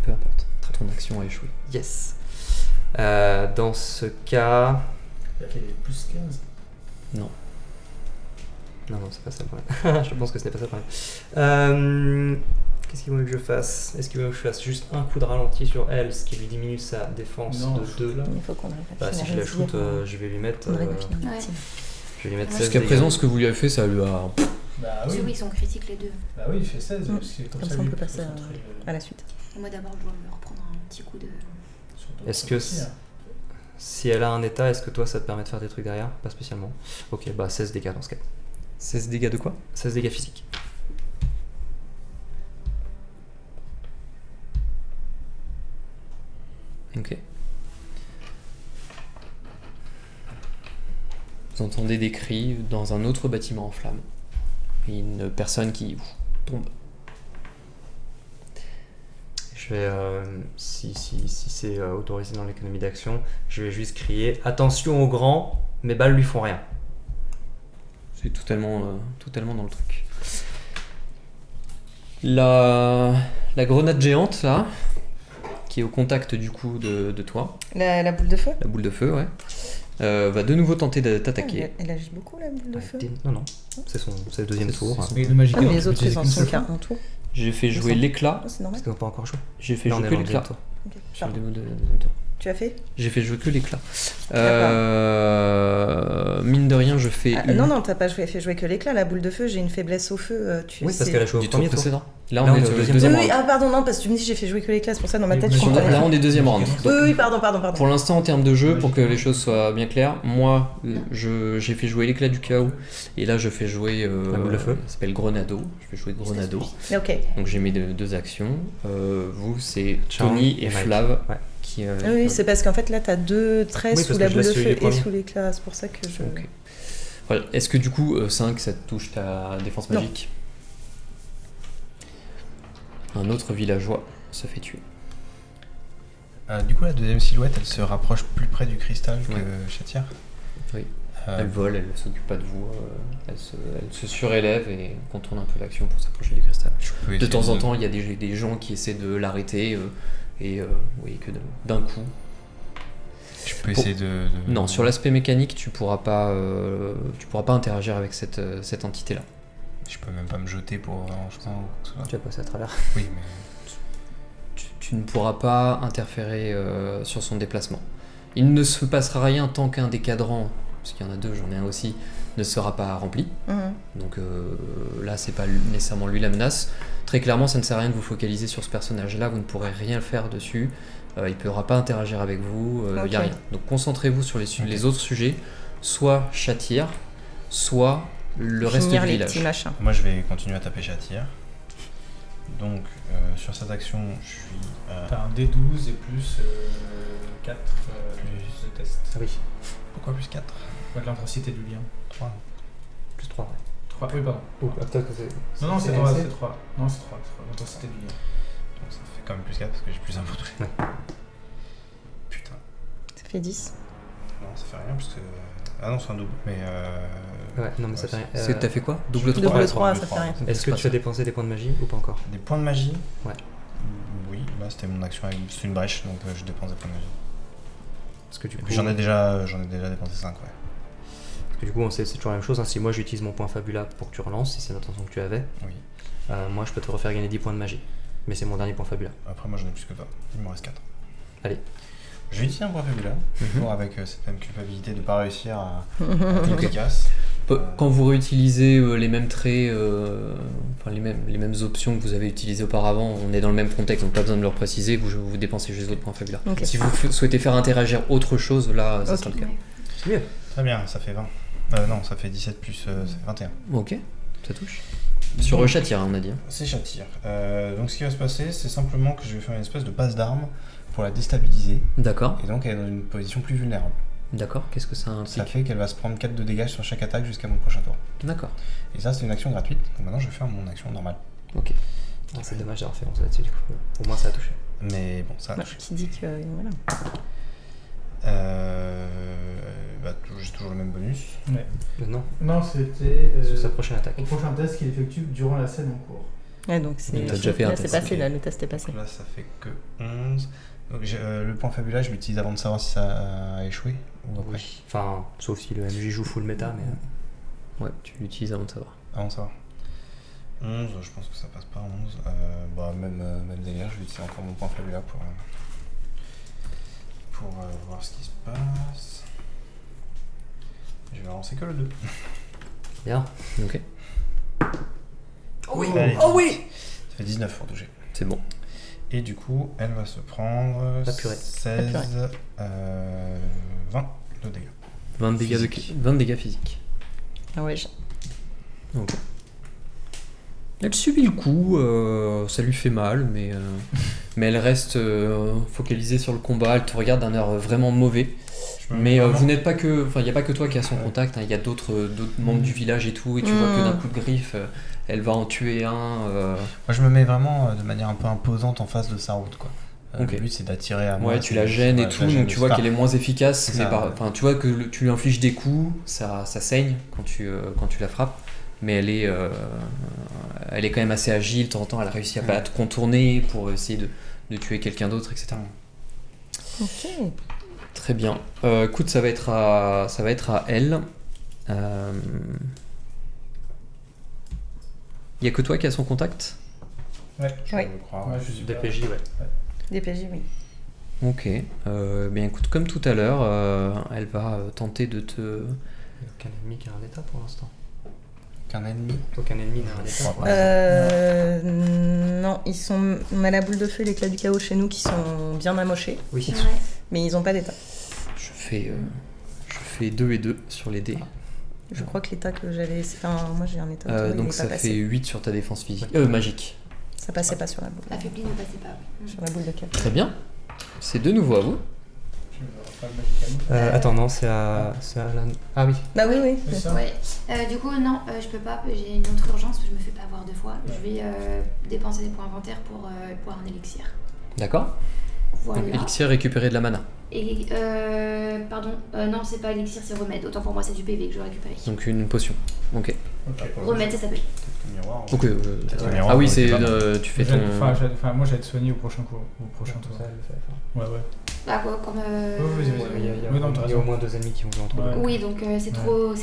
S1: Peu importe. Ton action a échoué.
S3: Yes. Dans ce cas...
S4: Il a fait des plus 15.
S3: Non, c'est pas ça le problème. Je pense que ce n'est pas ça le problème. Qu'est-ce qu'il vaut mieux que je fasse? Est-ce qu'il vaut mieux que je fasse juste un coup de ralenti sur elle, ce qui lui diminue sa défense
S4: Non,
S3: de 2?
S4: là.
S5: Il faut qu'on arrive à
S3: Bah, si je la
S5: finaliser,
S3: shoot, je vais lui mettre...
S5: on arrive à finir
S6: Ouais.
S5: la team.
S3: Je vais lui mettre
S6: Ouais.
S3: 16
S1: Jusqu'à
S3: dégâts.
S1: présent, ce que vous lui avez fait, ça lui a...
S4: Bah
S6: Ceux
S4: oui.
S6: oui, ils sont critiques les deux.
S4: Bah oui, il fait 16.
S5: Mm.
S4: Parce que
S5: Comme ça, on
S4: lui,
S5: peut
S4: il
S5: passer
S4: concentrer,
S5: à la suite.
S6: Et moi d'abord, je dois me reprendre un petit coup de...
S4: sur d'autres
S3: Est-ce que
S4: aussi, hein.
S3: si elle a un état, est-ce que toi ça te permet de faire des trucs derrière? Pas spécialement. Ok, bah 16 dégâts dans ce cas.
S1: 16 dégâts de quoi?
S3: 16 dégâts physiques.
S1: Ok. Vous entendez des cris dans un autre bâtiment en flammes. Et une personne qui tombe.
S3: Je vais, si c'est autorisé dans l'économie d'action, je vais juste crier attention aux grands, mes balles lui font rien.
S1: C'est totalement dans le truc. La grenade géante là, qui est au contact du coup de toi,
S5: La boule de feu.
S1: la boule de feu, ouais, va de nouveau tenter de t'attaquer.
S5: Elle agit beaucoup la boule de feu.
S3: Non, c'est le deuxième tour.
S1: c'est son-
S4: Mais le magique,
S5: Ah, mais
S4: tu
S5: les
S4: peux
S5: autres ils
S4: utiliser
S5: en
S4: qu'une
S5: sont
S4: seule
S5: qu'à
S4: fois.
S5: un tour.
S1: J'ai fait jouer
S5: D'accord.
S1: l'éclat.
S5: Oh, c'est normal.
S3: Parce qu'on n'a pas encore joué.
S1: J'ai fait
S3: Là, on
S1: jouer
S3: est
S1: que
S3: dans le deuxième
S1: l'éclat.
S3: tour.
S5: Ok,
S1: Sur le
S5: pardon.
S1: deuxième tour.
S5: Tu as fait
S1: J'ai fait jouer que l'éclat. Mine de rien, je fais
S5: Ah,
S1: une...
S5: Non, t'as pas fait jouer que l'éclat. La boule de feu, j'ai une faiblesse au feu. Tu
S3: Oui, parce
S5: sais.
S3: qu'elle a joué au
S1: du tour
S3: premier tour.
S1: précédent. Là,
S3: Là,
S1: on est au deuxième
S5: Oui,
S1: round.
S5: ah pardon, non, parce que tu me dis j'ai fait jouer que l'éclat, c'est pour ça dans ma tête je
S4: Sur-
S5: comprenais.
S1: Là, on est deuxième round.
S5: Oui, pardon.
S1: Pour l'instant, en termes de jeu, pour que les choses soient bien claires, moi, j'ai fait jouer l'éclat du chaos, et là, je fais jouer.
S3: La boule de feu.
S1: Ça s'appelle Grenado. Je fais jouer Grenado.
S5: Mais ok.
S1: Donc j'ai mes deux actions. Vous, c'est
S3: Charles
S1: Tony
S3: et
S1: et
S3: Mike.
S1: Flav
S3: Ouais.
S1: qui.
S5: Oui, c'est parce qu'en fait là t'as 2 traits
S3: Oui,
S5: sous
S3: parce
S5: la
S3: que je
S5: boule de
S3: laisse
S5: feu
S3: les
S5: et
S3: premiers.
S5: sous l'éclat, c'est pour ça que je.
S1: Ok. Voilà. Est-ce que du coup, 5, ça te touche ta défense
S5: Non.
S1: magique? Un autre villageois se fait tuer.
S2: Du coup, la deuxième silhouette, elle se rapproche plus près du cristal
S1: Ouais.
S2: que Shatir.
S1: Oui. Elle vole, elle ne s'occupe pas de vous, elle se surélève et contourne un peu l'action pour s'approcher du cristal. De temps en temps, il y a des gens qui essaient de l'arrêter oui, que d'un coup.
S2: Je peux essayer de...
S1: Non, sur l'aspect mécanique, tu pourras pas interagir avec cette entité-là.
S2: Je peux même pas me jeter pour enchantement ou quoi que ce soit.
S3: Tu vas passer à travers.
S2: Oui, mais...
S1: Tu ne pourras pas interférer sur son déplacement. Il ne se passera rien tant qu'un des cadrans, parce qu'il y en a 2, j'en ai un aussi, ne sera pas rempli. Donc là, c'est pas nécessairement lui la menace. Très clairement, ça ne sert à rien de vous focaliser sur ce personnage-là, vous ne pourrez rien faire dessus. Il ne pourra pas interagir avec vous, il n'y a rien. Donc concentrez-vous sur les autres sujets, soit Châtire, soit le reste du
S5: Finir les
S1: village.
S5: petits machins.
S2: Moi, je vais continuer à taper Châtire. Donc, sur cette action, je suis...
S4: T'as un D12 et plus 4 de test.
S3: Ah oui,
S2: Pourquoi plus 4
S4: Ouais, de l'intensité du lien.
S2: 3.
S3: plus 3.
S4: 3, oui, pardon.
S3: Peut-être que c'est...
S4: Non, c'est 3, c'est 3. Non, c'est 3, l'intensité du lien.
S2: Donc ça fait quand même plus 4 parce que j'ai plus 1 pour toucher.
S3: Ouais.
S2: Putain.
S5: Ça fait 10.
S2: Non, ça fait rien parce que... Ah non, c'est un double, mais...
S3: Ouais, non mais ça fait rien.
S1: Parce que t'as fait quoi? Double 3.
S5: Double 3, ça fait rien.
S3: Est-ce que tu as dépensé des points de magie ou pas encore?
S2: Des points de magie?
S3: Ouais.
S2: Oui, là c'était mon action avec... C'est une brèche, donc je dépense des points de magie.
S3: Parce que du
S2: Et
S3: coup,
S2: puis j'en ai déjà dépensé 5, ouais.
S3: parce que du coup, c'est toujours la même chose. Hein. Si moi j'utilise mon point Fabula pour que tu relances, si c'est l'intention que tu avais,
S2: Oui.
S3: moi je peux te refaire gagner 10 points de magie. Mais c'est mon dernier point Fabula.
S2: Après, moi j'en ai plus que toi. Il me reste 4.
S3: Allez.
S2: Je vais utiliser un point fabuleux, toujours avec cette même culpabilité de ne pas réussir à
S1: Ok.
S2: efficace.
S1: Quand vous réutilisez les mêmes traits, enfin les mêmes options que vous avez utilisées auparavant, on est dans le même contexte, donc pas besoin de le repréciser, vous dépensez juste votre point fabula.
S5: Ok.
S1: Si vous souhaitez faire interagir autre chose, là, ça
S5: Ok.
S1: sera le cas.
S3: C'est mieux.
S2: Très bien, ça fait 20. Non, ça fait 17 plus ça fait 21.
S1: Ok, ça touche. Sur Châtire, on a dit.
S2: C'est Châtire. Donc ce qui va se passer, c'est simplement que je vais faire une espèce de passe d'armes pour la déstabiliser.
S1: D'accord,
S2: Et donc elle est dans une position plus vulnérable.
S1: d'accord, qu'est-ce que ça
S2: Ça
S1: implique?
S2: fait qu'elle va se prendre 4 de dégâts sur chaque attaque jusqu'à mon prochain tour.
S1: D'accord,
S2: Et ça, c'est une action gratuite. Donc maintenant, je vais faire mon action normale.
S1: ok.
S3: Ah, c'est dommage d'avoir fait 11 là-dessus, du coup. Au moins ça a touché.
S2: Mais bon, ça a
S5: Ouais,
S2: touché.
S5: qui dit que. Voilà.
S2: J'ai toujours le même bonus.
S4: Ouais.
S3: Non,
S4: Non, c'était
S3: sur sa prochaine attaque.
S4: au prochain test qu'il effectue durant la scène en cours.
S5: Ouais, donc c'est.
S1: T'as déjà fait un
S5: là,
S1: test,
S5: c'est passé,
S1: ok.
S5: là, le test est passé.
S2: Donc là, ça fait que 11. Donc le point fabula, je l'utilise avant de savoir si ça a échoué ou après.
S3: Oui. Enfin, sauf si le MJ joue full méta, mais...
S1: Ouais, tu l'utilises avant de savoir.
S2: Avant de savoir. 11, je pense que ça passe pas. 11. Même délire, je vais utiliser encore mon point fabula pour voir ce qui se passe. Je vais lancer que le 2.
S3: Bien.
S1: Ok,
S3: Oh oui.
S2: Allez,
S3: Oh oui.
S2: Ça fait 19 pour toucher.
S1: c'est bon.
S2: Et du coup, elle va se prendre
S3: La purée.
S2: 16, 20 de dégâts.
S1: 20 dégâts,
S2: Physique.
S1: 20 dégâts physiques.
S5: Ah ouais,
S1: Ok. Elle subit le coup, ça lui fait mal, mais elle reste focalisée sur le combat, elle te regarde d'un air vraiment mauvais. Mais vous n'êtes pas que. Enfin, il n'y a pas que toi qui as son contact, il y a d'autres membres du village et tout, et tu vois que d'un coup de griffe, elle va en tuer un.
S2: Moi, je me mets vraiment de manière un peu imposante en face de sa route, quoi.
S1: Ok.
S2: Le but, c'est d'attirer à moi.
S1: Ouais, tu la gênes et tout, donc tu vois qu'elle est moins efficace,
S2: C'est
S1: mais
S2: ça, ouais.
S1: enfin, tu vois que tu lui infliges des coups, ça saigne quand tu la frappes, mais elle est quand même assez agile, de temps en temps elle a réussi à te contourner pour essayer de tuer quelqu'un d'autre, etc.
S5: Ok.
S1: Très bien. Écoute, ça va être à elle. Il y a que toi qui as son contact?
S4: Ouais.
S2: Je
S5: Ouais.
S2: le crois.
S4: Ouais, je suis
S3: DPJ, ouais.
S5: DPJ, oui.
S1: Ok. Bien écoute, comme tout à l'heure, elle va tenter de te...
S3: Aucun ennemi qui a un état pour l'instant.
S2: Qu'un ennemi.
S3: Aucun ennemi n'a un état.
S5: Non, ils sont. On a la boule de feu et l'éclat du chaos chez nous qui sont bien amochés,
S3: Oui.
S6: Ouais.
S5: mais ils ont pas d'état.
S1: Je fais 2 et 2 sur les dés.
S5: Je crois que l'état que j'avais. Enfin, moi j'ai un état. auto, il
S1: Donc
S5: est
S1: ça
S5: pas
S1: fait
S5: passé.
S1: 8 sur ta défense physique. Magique.
S5: Ça passait pas sur la boule.
S6: Affaibli ne passait pas, oui.
S5: Sur la boule de chaos.
S1: Très bien. C'est de nouveau à vous.
S4: Je vais refaire le Magicam.
S3: Attends, non, c'est à la... Ah oui.
S5: Bah oui, oui.
S4: C'est ça.
S6: Ouais. Du coup, non, je peux pas. J'ai une autre urgence, je me fais pas avoir 2 fois. Je vais dépenser des points inventaires pour un élixir.
S1: D'accord.
S6: Voilà.
S1: Donc élixir, récupérer de la mana.
S6: Et pardon, non, c'est pas élixir, c'est remède. Autant pour moi, c'est du PV que je récupère.
S1: Donc une potion. Ok.
S6: Remède, ça s'appelle.
S2: Peut-être que miroir.
S1: Ok.
S2: Peut-être que miroir,
S1: Ah oui,
S2: c'est
S1: c'est
S2: pas mal.
S1: tu fais ton.
S4: Moi j'allais te soigner au prochain tour.
S3: Ça, elle le fait.
S4: Ouais.
S6: Bah quoi, comme.
S4: Vas-y.
S3: Il y a au moins 2 ennemis qui vont jouer entre
S4: Ouais.
S3: deux.
S6: Oui, donc c'est trop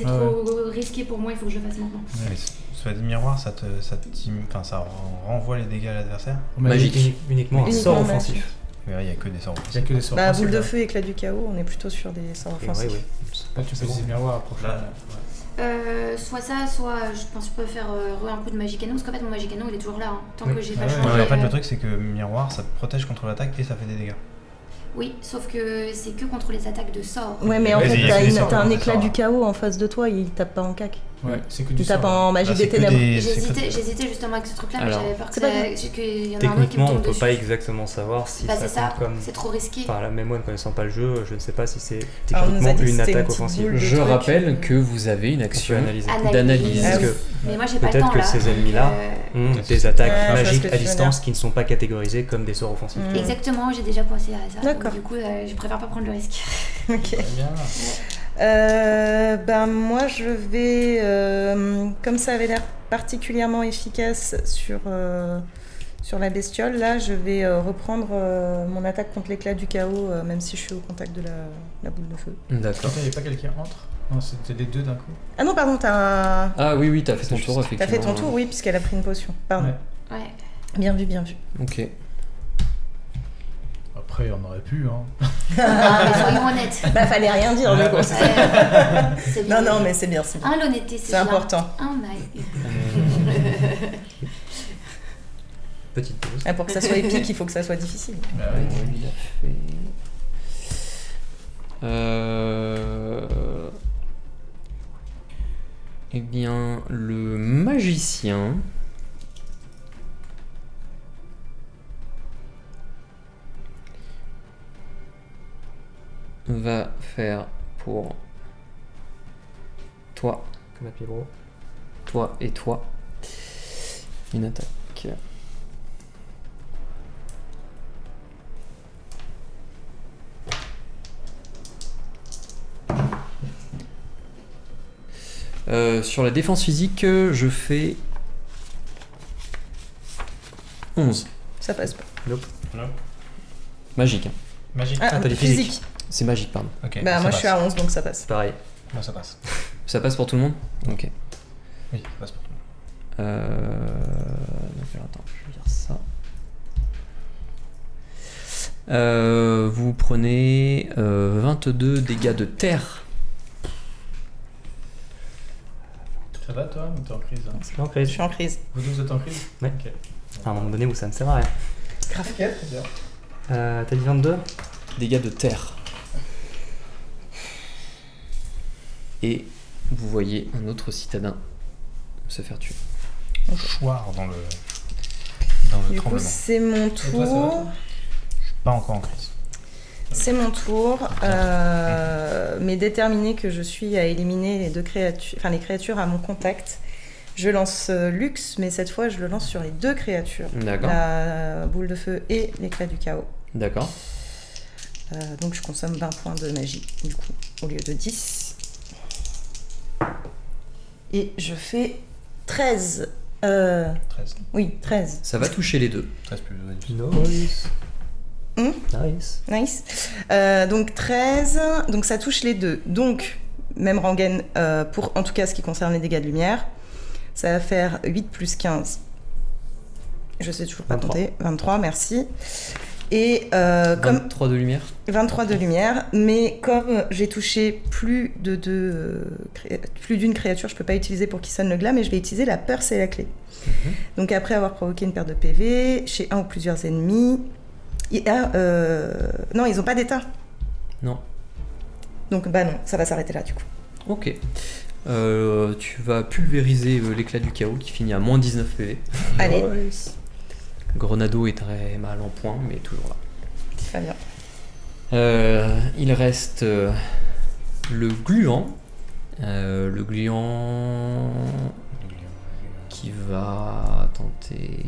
S6: risqué pour moi, il faut que je le fasse maintenant.
S2: Mais soit dit miroir, ça renvoie les dégâts à l'adversaire.
S1: Magique.
S3: Uniquement un
S5: Uniquement
S3: sort
S5: magique.
S3: offensif.
S2: Il n'y a que des sorts.
S4: Il y a que des sorts.
S5: Bah,
S4: offensifs,
S5: boule de
S4: là.
S5: feu, éclat du chaos, on est plutôt sur des sorts
S3: Et
S5: offensifs.
S3: oui.
S4: Là, tu peux utiliser miroir à prochain.
S6: Soit ça, soit je pense que je peux faire un coup de magie canon, parce qu'en fait mon magie canon il est toujours là, hein, tant
S3: Oui.
S6: que j'ai
S4: Ah
S6: pas
S4: ouais.
S6: changé.
S2: En fait, le truc, c'est que miroir, ça te protège contre l'attaque et ça fait des dégâts.
S6: Oui, sauf que c'est que contre les attaques de sorts.
S5: Ouais, mais en
S2: Vas-y,
S5: fait,
S2: il y a que des sorts,
S5: t'as un
S2: des
S5: éclat
S2: sorts,
S5: du
S2: là.
S5: chaos en face de toi, il tape pas en cac.
S4: Ouais, c'est que du
S5: Il tape
S4: sort.
S5: en magie
S2: Là, c'est
S5: des
S2: que
S5: ténèbres.
S6: J'hésitais justement avec ce truc-là, mais
S1: Alors,
S6: j'avais peur que
S5: c'est pas
S6: qu'il y en a un autre qui me
S3: Techniquement, on
S6: tombe
S3: peut
S6: dessus.
S3: pas exactement savoir si
S6: Bah c'est
S3: ça
S6: ça,
S3: compte comme.
S6: c'est trop risqué.
S3: Enfin, là, même moi, ne connaissant pas le jeu, je ne sais pas si c'est
S5: Ah, on nous a
S3: techniquement
S5: dit que
S3: une
S5: c'était une
S3: attaque
S5: petite
S3: offensive.
S5: boule. Le
S1: Je
S5: truc,
S1: rappelle que vous avez une
S3: On peut
S1: action
S3: analyser.
S1: d'analyse.
S5: Ah
S3: Parce
S5: oui.
S3: que
S6: Mais moi j'ai pas le
S3: peut-être
S6: temps
S3: que
S6: là.
S3: ces ennemis-là ont
S2: Ouais,
S3: des attaques
S5: je vois ce
S3: magiques
S5: que
S3: à
S5: tu veux
S3: distance
S5: dire.
S3: qui ne sont pas catégorisées comme des sorts offensifs.
S5: Mm.
S6: Exactement, j'ai déjà pensé à ça.
S5: D'accord.
S6: Donc, du coup, je préfère pas prendre le risque.
S5: Ok.
S4: Très bien.
S5: Ben moi je vais, comme ça avait l'air particulièrement efficace sur la bestiole, là je vais reprendre mon attaque contre l'éclat du chaos, même si je suis au contact de la boule de feu.
S1: D'accord.
S4: Attends, il n'y a pas quelqu'un qui entre? Non, c'était les deux d'un coup.
S5: Ah non, pardon, t'as
S1: Ah oui, t'as fait ton tour, effectivement.
S5: fait ton tour, oui, puisqu'elle a pris une potion. Pardon.
S4: Ouais.
S6: Ouais.
S5: Bien vu, bien vu.
S1: Ok.
S4: Après, on aurait pu, hein.
S6: Ah, mais soyons honnêtes.
S5: Bah fallait rien dire du coup.
S6: C'est bien.
S5: Non, mais c'est bien, c'est bien.
S6: Ah, l'honnêteté, c'est
S5: C'est
S6: bien.
S5: important.
S6: Ah, my.
S3: Petite pause.
S5: Ah, pour que ça soit épique, il faut que ça soit difficile.
S4: Bah ouais.
S1: Il a fait. Eh bien, le magicien. Va faire pour toi,
S3: Comme un pibro.
S1: toi et toi une attaque. Sur la défense physique, je fais 11.
S5: Ça passe pas.
S1: Magique. Hein.
S2: Magique.
S5: Ah,
S3: t'as dit
S5: physique.
S1: C'est magique, pardon.
S2: Ok.
S5: Bah
S2: ça
S5: moi je
S2: passe.
S5: suis à 11 donc ça passe.
S3: Pareil.
S2: Moi, ça passe.
S1: Ça passe pour tout le monde? Ok.
S2: Oui, ça passe pour tout le monde.
S1: Donc, alors, attends, je vais dire ça. Vous prenez 22 dégâts de terre.
S4: Ça va, toi, ou t'es en crise, hein?
S3: Je suis en crise.
S5: Je suis en crise.
S4: Vous deux êtes en crise?
S3: Ouais.
S4: Ok.
S3: À un moment donné où ça ne sert à rien.
S5: Grave.
S4: Ok, très bien.
S3: T'as dit 22?
S1: Dégâts de terre. Et vous voyez un autre citadin se faire tuer.
S2: Choir dans le
S5: Du coup
S2: tremblement.
S5: c'est mon
S4: Et toi, ça va,
S5: tour.
S4: toi?
S2: Pas encore en crise.
S5: C'est mon tour. Mais déterminé que je suis à éliminer les deux créatures, enfin les créatures à mon contact, je lance Lux, mais cette fois je le lance sur les deux créatures.
S1: D'accord.
S5: La boule de feu et l'éclat du chaos.
S1: D'accord.
S5: Donc je consomme 20 points de magie, du coup, au lieu de 10. Et je fais 13.
S2: 13.
S5: Oui, 13.
S1: Ça va toucher les deux.
S2: 13 plus 12.
S3: Nice. Nice.
S5: Nice. Donc 13. Donc ça touche les deux. Donc, même rengaine pour en tout cas ce qui concerne les dégâts de lumière. Ça va faire 8 plus 15. Je sais toujours pas
S3: 23.
S5: compter. 23, merci. Et comme
S1: 23 de lumière.
S5: 23 de lumière, mais comme j'ai touché plus d'une créature, je peux pas utiliser pour qui sonne le glas, mais je vais utiliser la peur, c'est la clé. Donc après avoir provoqué une perte de PV chez un ou plusieurs ennemis, non, ils ont pas d'état.
S1: Non.
S5: Donc bah non, ça va s'arrêter là du coup.
S1: Ok. Tu vas pulvériser l'éclat du chaos qui finit à moins 19 PV.
S5: Allez,
S1: Grenado est très mal en point, mais toujours là.
S5: très bien.
S1: Il reste le gluant. Le gluant qui va tenter.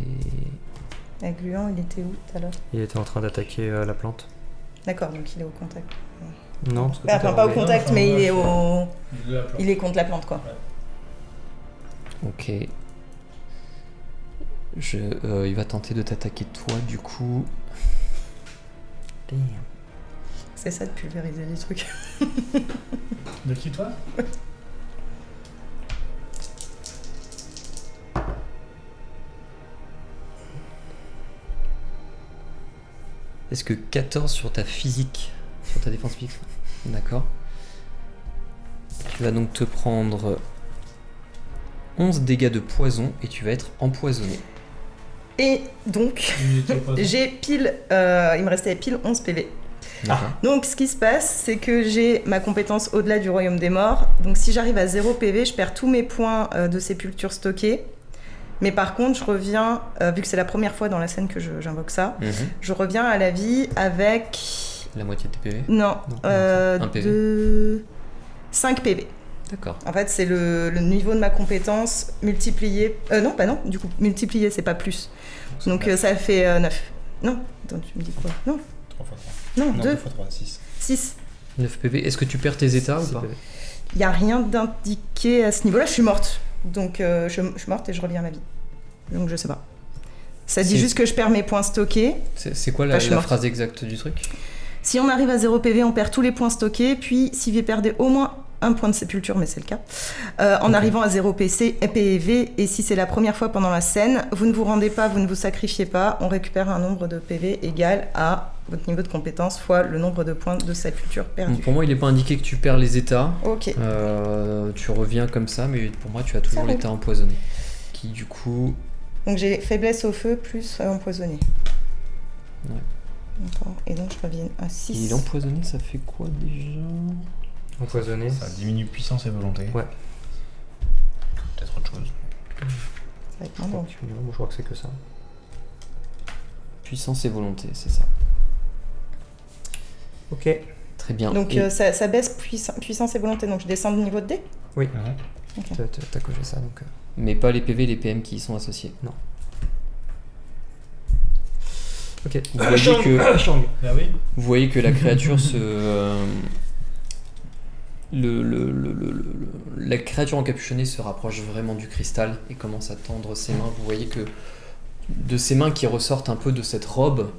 S5: La gluant, il était où tout à l'heure?
S3: Il était en train d'attaquer la plante.
S5: D'accord, donc il est au contact.
S3: Non, parce que
S5: Enfin,
S3: toi, t'es
S5: pas au
S3: enlevé.
S5: contact,
S4: Non,
S5: mais
S4: enfin,
S5: il est
S4: moi,
S5: au.
S4: De la plante.
S5: Il est contre la plante, quoi.
S1: Ok. Il va tenter de t'attaquer toi, du coup. Damn.
S5: C'est ça de pulvériser les trucs.
S4: De qui, toi?
S1: Est-ce que 14 sur ta physique, sur ta défense physique? D'accord. Tu vas donc te prendre 11 dégâts de poison et tu vas être empoisonné.
S5: Et donc, j'ai pile. Il me restait pile 11 PV.
S1: D'accord.
S5: Donc, ce qui se passe, c'est que j'ai ma compétence au-delà du royaume des morts. Donc, si j'arrive à 0 PV, je perds tous mes points de sépulture stockés. Mais par contre, je reviens, vu que c'est la première fois dans la scène que j'invoque ça, je reviens à la vie avec.
S1: La moitié de tes PV?
S5: Non,
S1: Un PV.
S5: 5 PV.
S1: D'accord.
S5: En fait, c'est le niveau de ma compétence multiplié. Non, pas non, du coup, multiplié, c'est pas plus. Donc, ça fait 9. Non, attends, tu me dis quoi? Non,
S2: 3 fois 3.
S5: non,
S2: Non,
S5: 2,
S2: 2 fois 3, 6.
S5: 6.
S1: 9 PV. Est-ce que tu perds tes états ou
S3: C'est
S1: pas?
S3: PV.
S5: Il n'y a rien d'indiqué à ce niveau-là, je suis morte. Donc, je suis morte et je reviens à la vie. Donc, je sais pas. Ça dit
S1: C'est-
S5: juste que je perds mes points stockés.
S1: C'est quoi
S5: Bah, je suis
S1: la
S5: morte.
S1: phrase exacte du truc?
S5: Si on arrive à 0 PV, on perd tous les points stockés. Puis, si vous perdez au moins un point de sépulture, mais c'est le cas, en
S1: Ok.
S5: arrivant à 0 PV, et si c'est la première fois pendant la scène, vous ne vous rendez pas, vous ne vous sacrifiez pas, on récupère un nombre de PV égal à votre niveau de compétence fois le nombre de points de sépulture perdus.
S1: Pour moi, il n'est pas indiqué que tu perds les états.
S5: Ok.
S1: Tu reviens comme ça, mais pour moi, tu as toujours
S5: Ça roule.
S1: l'état empoisonné. Qui, du coup.
S5: Donc j'ai faiblesse au feu plus empoisonné.
S1: Ouais.
S5: D'accord. Et donc je reviens à 6.
S1: Il est empoisonné, ça fait quoi déjà?
S3: Empoisonné.
S2: Ça diminue puissance et volonté.
S3: Ouais.
S2: Peut-être autre chose.
S5: Ça va être moins bon.
S3: Moi, je crois que c'est que ça.
S1: Puissance et volonté, c'est ça.
S3: Ok.
S1: Très bien.
S5: Donc
S1: Et
S5: ça baisse puissance et volonté. Donc je descends de niveau de D.
S3: Oui.
S2: Mhm.
S3: T'as coché ça donc.
S1: Mais pas les PV et les PM qui y sont associés.
S3: Non. Ok.
S1: Vous voyez que,
S3: Shang.
S4: Bah oui.
S1: vous voyez que la créature se. La créature encapuchonnée se rapproche vraiment du cristal et commence à tendre ses mains. Vous voyez que de ses mains qui ressortent un peu de cette robe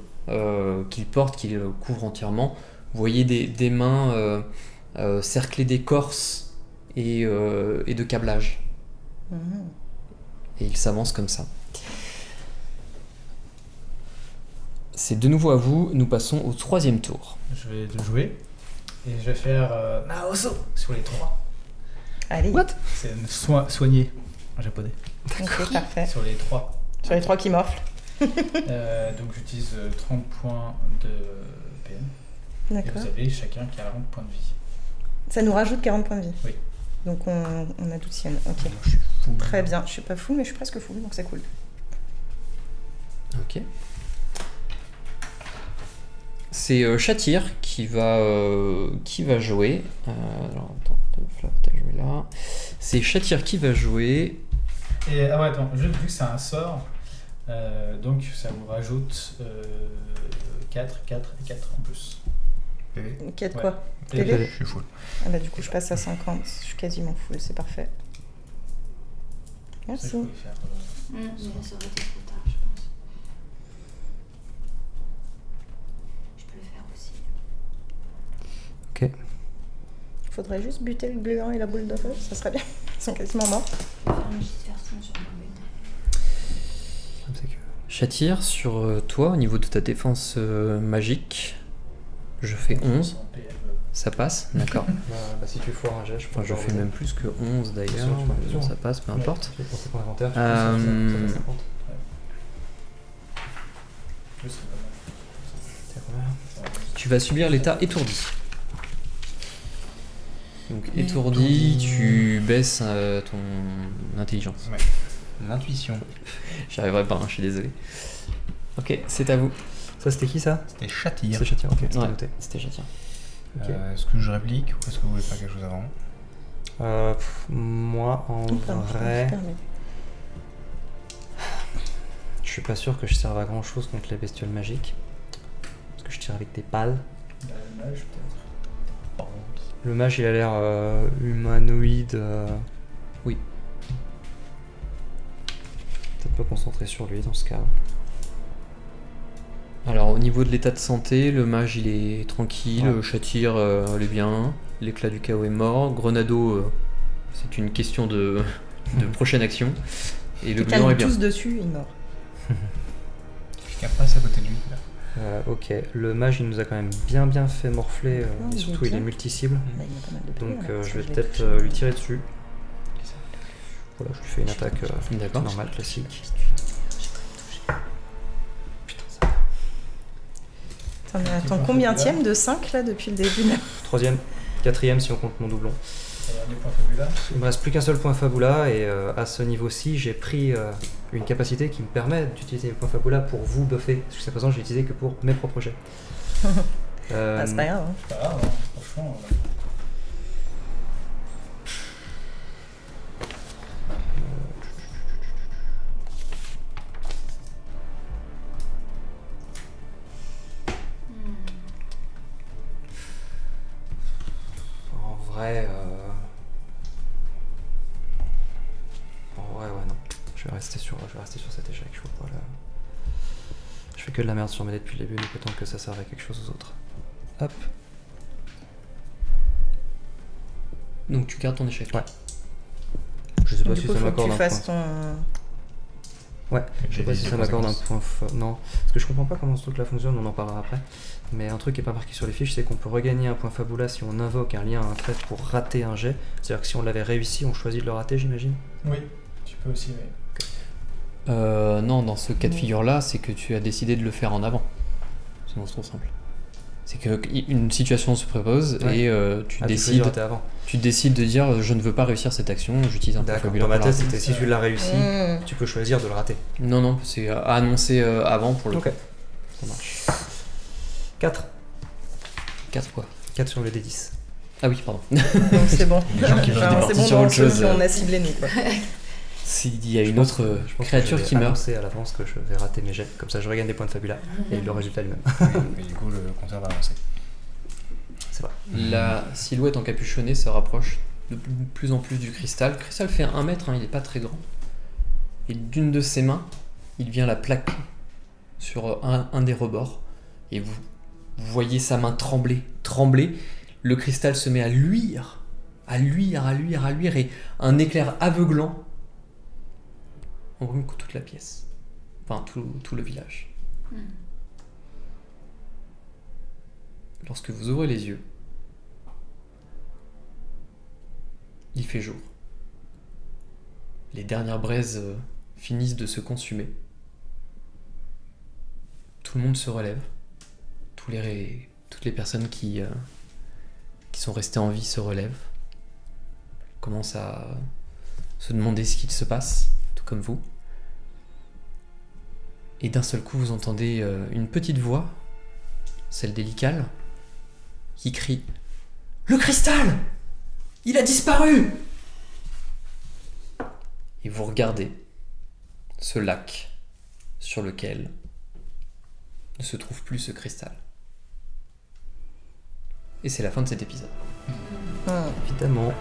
S1: qu'il porte, qu'il couvre entièrement, vous voyez des mains cerclées d'écorce et de câblage.
S5: Mhm.
S1: Et il s'avance comme ça. C'est de nouveau à vous, nous passons au 3e tour.
S4: Je vais le jouer. Et je vais faire Naoso sur les 3.
S5: Allez.
S4: C'est soigner en japonais.
S5: Ok, parfait.
S4: Sur les 3.
S5: Sur les 3 qui m'offrent.
S4: Donc j'utilise 30 points de PM. Et
S5: D'accord.
S4: vous avez chacun 40 points de vie.
S5: Ça nous rajoute 40 points de vie.
S4: Oui.
S5: Donc on additionne. Ok.
S2: Moi, je suis fou.
S5: Très bien. Je suis pas full, mais je suis presque full, donc c'est cool.
S1: Ok. C'est Shatir qui va jouer. Alors attends, t'as joué là. C'est Shatir qui va jouer.
S4: Et ah ouais, attends, vu que c'est un sort, donc ça vous rajoute 4 et 4 en plus.
S2: PV.
S5: Ok, de
S4: Ouais.
S5: quoi
S4: PV.
S5: PV.
S2: Je suis full.
S5: Ah bah du coup je passe à 50. Je suis quasiment full, c'est parfait.
S4: Ça, je
S5: Merci.
S4: pouvais faire,
S6: Mais ça aurait été trop tard, je pense. Je peux le faire aussi.
S5: Faudrait juste buter le gluant et la boule de feu, ça serait bien. Ils sont quasiment morts.
S6: Je vais faire une petite version sur le but.
S3: C'est que.
S1: Shatir, sur toi, au niveau de ta défense magique, je fais 11.
S4: en PM.
S1: Ça passe, d'accord.
S3: Bah, si tu foires un jet, je
S1: Enfin,
S3: pense
S1: je fais même plus que 11 d'ailleurs.
S3: Bien sûr, tu peux, bien sûr.
S1: Ça passe, peu importe.
S3: Tu peux penser ton inventaire, tu
S1: Euh,
S3: peux ça fait 50.
S4: Plus, c'est pas mal.
S3: T'es combien
S4: Ça va.
S1: Tu vas subir l'état étourdi. Donc étourdi, tu baisses ton intelligence.
S2: L'intuition.
S1: J'y arriverai pas, hein, je suis désolé. Ok, c'est à vous.
S3: Ça, c'était qui ça
S2: C'était Shatir.
S3: C'est Shatir, ok, c'était
S1: Ouais,
S3: noté.
S1: c'était Shatir.
S3: Ok.
S2: Est-ce que je réplique ou est-ce que vous voulez faire quelque chose avant?
S3: Moi, en vrai, je suis pas sûr que je serve à grand chose contre les bestioles magiques. Parce que je tire avec des pales.
S4: Le mage, peut-être.
S3: Le mage, il a l'air humanoïde.
S1: Oui.
S3: Peut-être pas concentrer sur lui dans ce cas.
S1: Alors au niveau de l'état de santé, le mage il est tranquille,
S3: Ouais.
S1: Chatir elle est bien, l'éclat du chaos est mort, Grenado c'est une question de prochaine action, et le
S5: Ils
S1: gluant est
S5: calment
S1: bien.
S5: tous dessus, il meurt.
S2: Quelqu'un passe à côté de lui. Là.
S3: Ok, le mage, il nous a quand même bien fait morfler.
S5: Non,
S3: Et
S5: il est
S3: surtout, il est
S5: bien.
S3: multi-cible.
S5: Bah, il y a pas mal de PV,
S3: Donc
S5: là,
S3: je
S5: ça,
S3: vais
S5: l'ai
S3: peut-être
S5: touché.
S3: lui tirer dessus. Voilà, je lui fais une attaque
S1: D'accord.
S3: normale, classique.
S5: T'en combienième de 5 là depuis le début là?
S3: 3ème, 4ème si on compte mon doublon.
S4: Alors, des points fabula.
S3: Il me reste plus qu'un seul point Fabula et à ce niveau-ci, j'ai pris une capacité qui me permet d'utiliser mes points Fabula pour vous buffer. Jusqu'à présent, je l'ai utilisé que pour mes propres jets.
S5: Ah, c'est pas grave. Hein.
S4: C'est pas grave, hein, franchement.
S3: En vrai, ouais, non. Je vais rester sur cet échec. Je vois pas là. Je fais que de la merde sur mes dés depuis le début, donc autant que ça serve à quelque chose aux autres. Hop.
S1: Donc tu gardes ton échec.
S3: Ouais. Je sais pas
S5: Du
S3: si
S5: coup,
S3: ça
S5: faut que
S3: m'accorde
S5: tu
S3: un
S5: fasses
S3: point.
S5: ton.
S3: Ouais, je sais pas si ça m'accorde un point. Non, parce que je comprends pas comment ce truc-là fonctionne, on en parlera après. Mais un truc qui est pas marqué sur les fiches, c'est qu'on peut regagner un point Fabula si on invoque un lien à un trait pour rater un jet. C'est-à-dire que si on l'avait réussi, on choisit de le rater, j'imagine.
S4: Oui, tu peux aussi, oui.
S1: Non, dans ce cas de figure là, c'est que tu as décidé de le faire en avant. Sinon c'est trop simple. C'est que une situation se propose
S3: Ouais.
S1: et
S3: Tu choisis de rater avant.
S1: tu décides de dire je ne veux pas réussir cette action, j'utilise un point
S3: D'accord,
S1: fabulaire
S3: dans ma
S1: pour la
S3: tête,
S1: rater.
S3: c'était si tu l'as réussi,
S5: Mmh.
S3: tu peux choisir de le rater.
S1: Non, c'est à annoncer avant pour le
S3: Ok, ça marche. 4.
S1: 4 quoi.
S3: 4 sur le D10.
S1: Ah oui, pardon.
S5: Donc c'est bon.
S1: Les gens qui veulent
S5: Enfin, c'est
S1: départir
S5: bon
S1: sur
S5: dans le
S1: autre
S5: sens
S1: chose.
S5: où on a ciblé nous quoi.
S1: S'il y a
S3: Je
S1: une
S3: pense-
S1: autre
S3: je pense que
S1: créature
S3: je vais
S1: qui meurt,
S3: annoncer à l'avance que je vais rater mes jets, comme ça je regagne des points de Fabula et le résultat lui-même.
S2: Et du coup, le compteur va avancer.
S3: C'est vrai.
S1: la silhouette encapuchonnée se rapproche de plus en plus du cristal. Le cristal fait 1 mètre, hein, il n'est pas très grand. Et d'une de ses mains, il vient la plaquer sur un des rebords. Et vous voyez sa main trembler. Le cristal se met à luire. Et un éclair aveuglant embrume toute la pièce. Enfin, tout le village. Lorsque vous ouvrez les yeux, il fait jour. Les dernières braises finissent de se consumer. Tout le monde se relève. Toutes les personnes qui sont restées en vie se relèvent. Commencent à se demander ce qu'il se passe, tout comme vous. Et d'un seul coup, vous entendez une petite voix, celle d'Hélical, qui crie « Le cristal! Il a disparu !» Et vous regardez ce lac sur lequel ne se trouve plus ce cristal. Et c'est la fin de cet épisode.
S5: Mmh.
S3: Évidemment.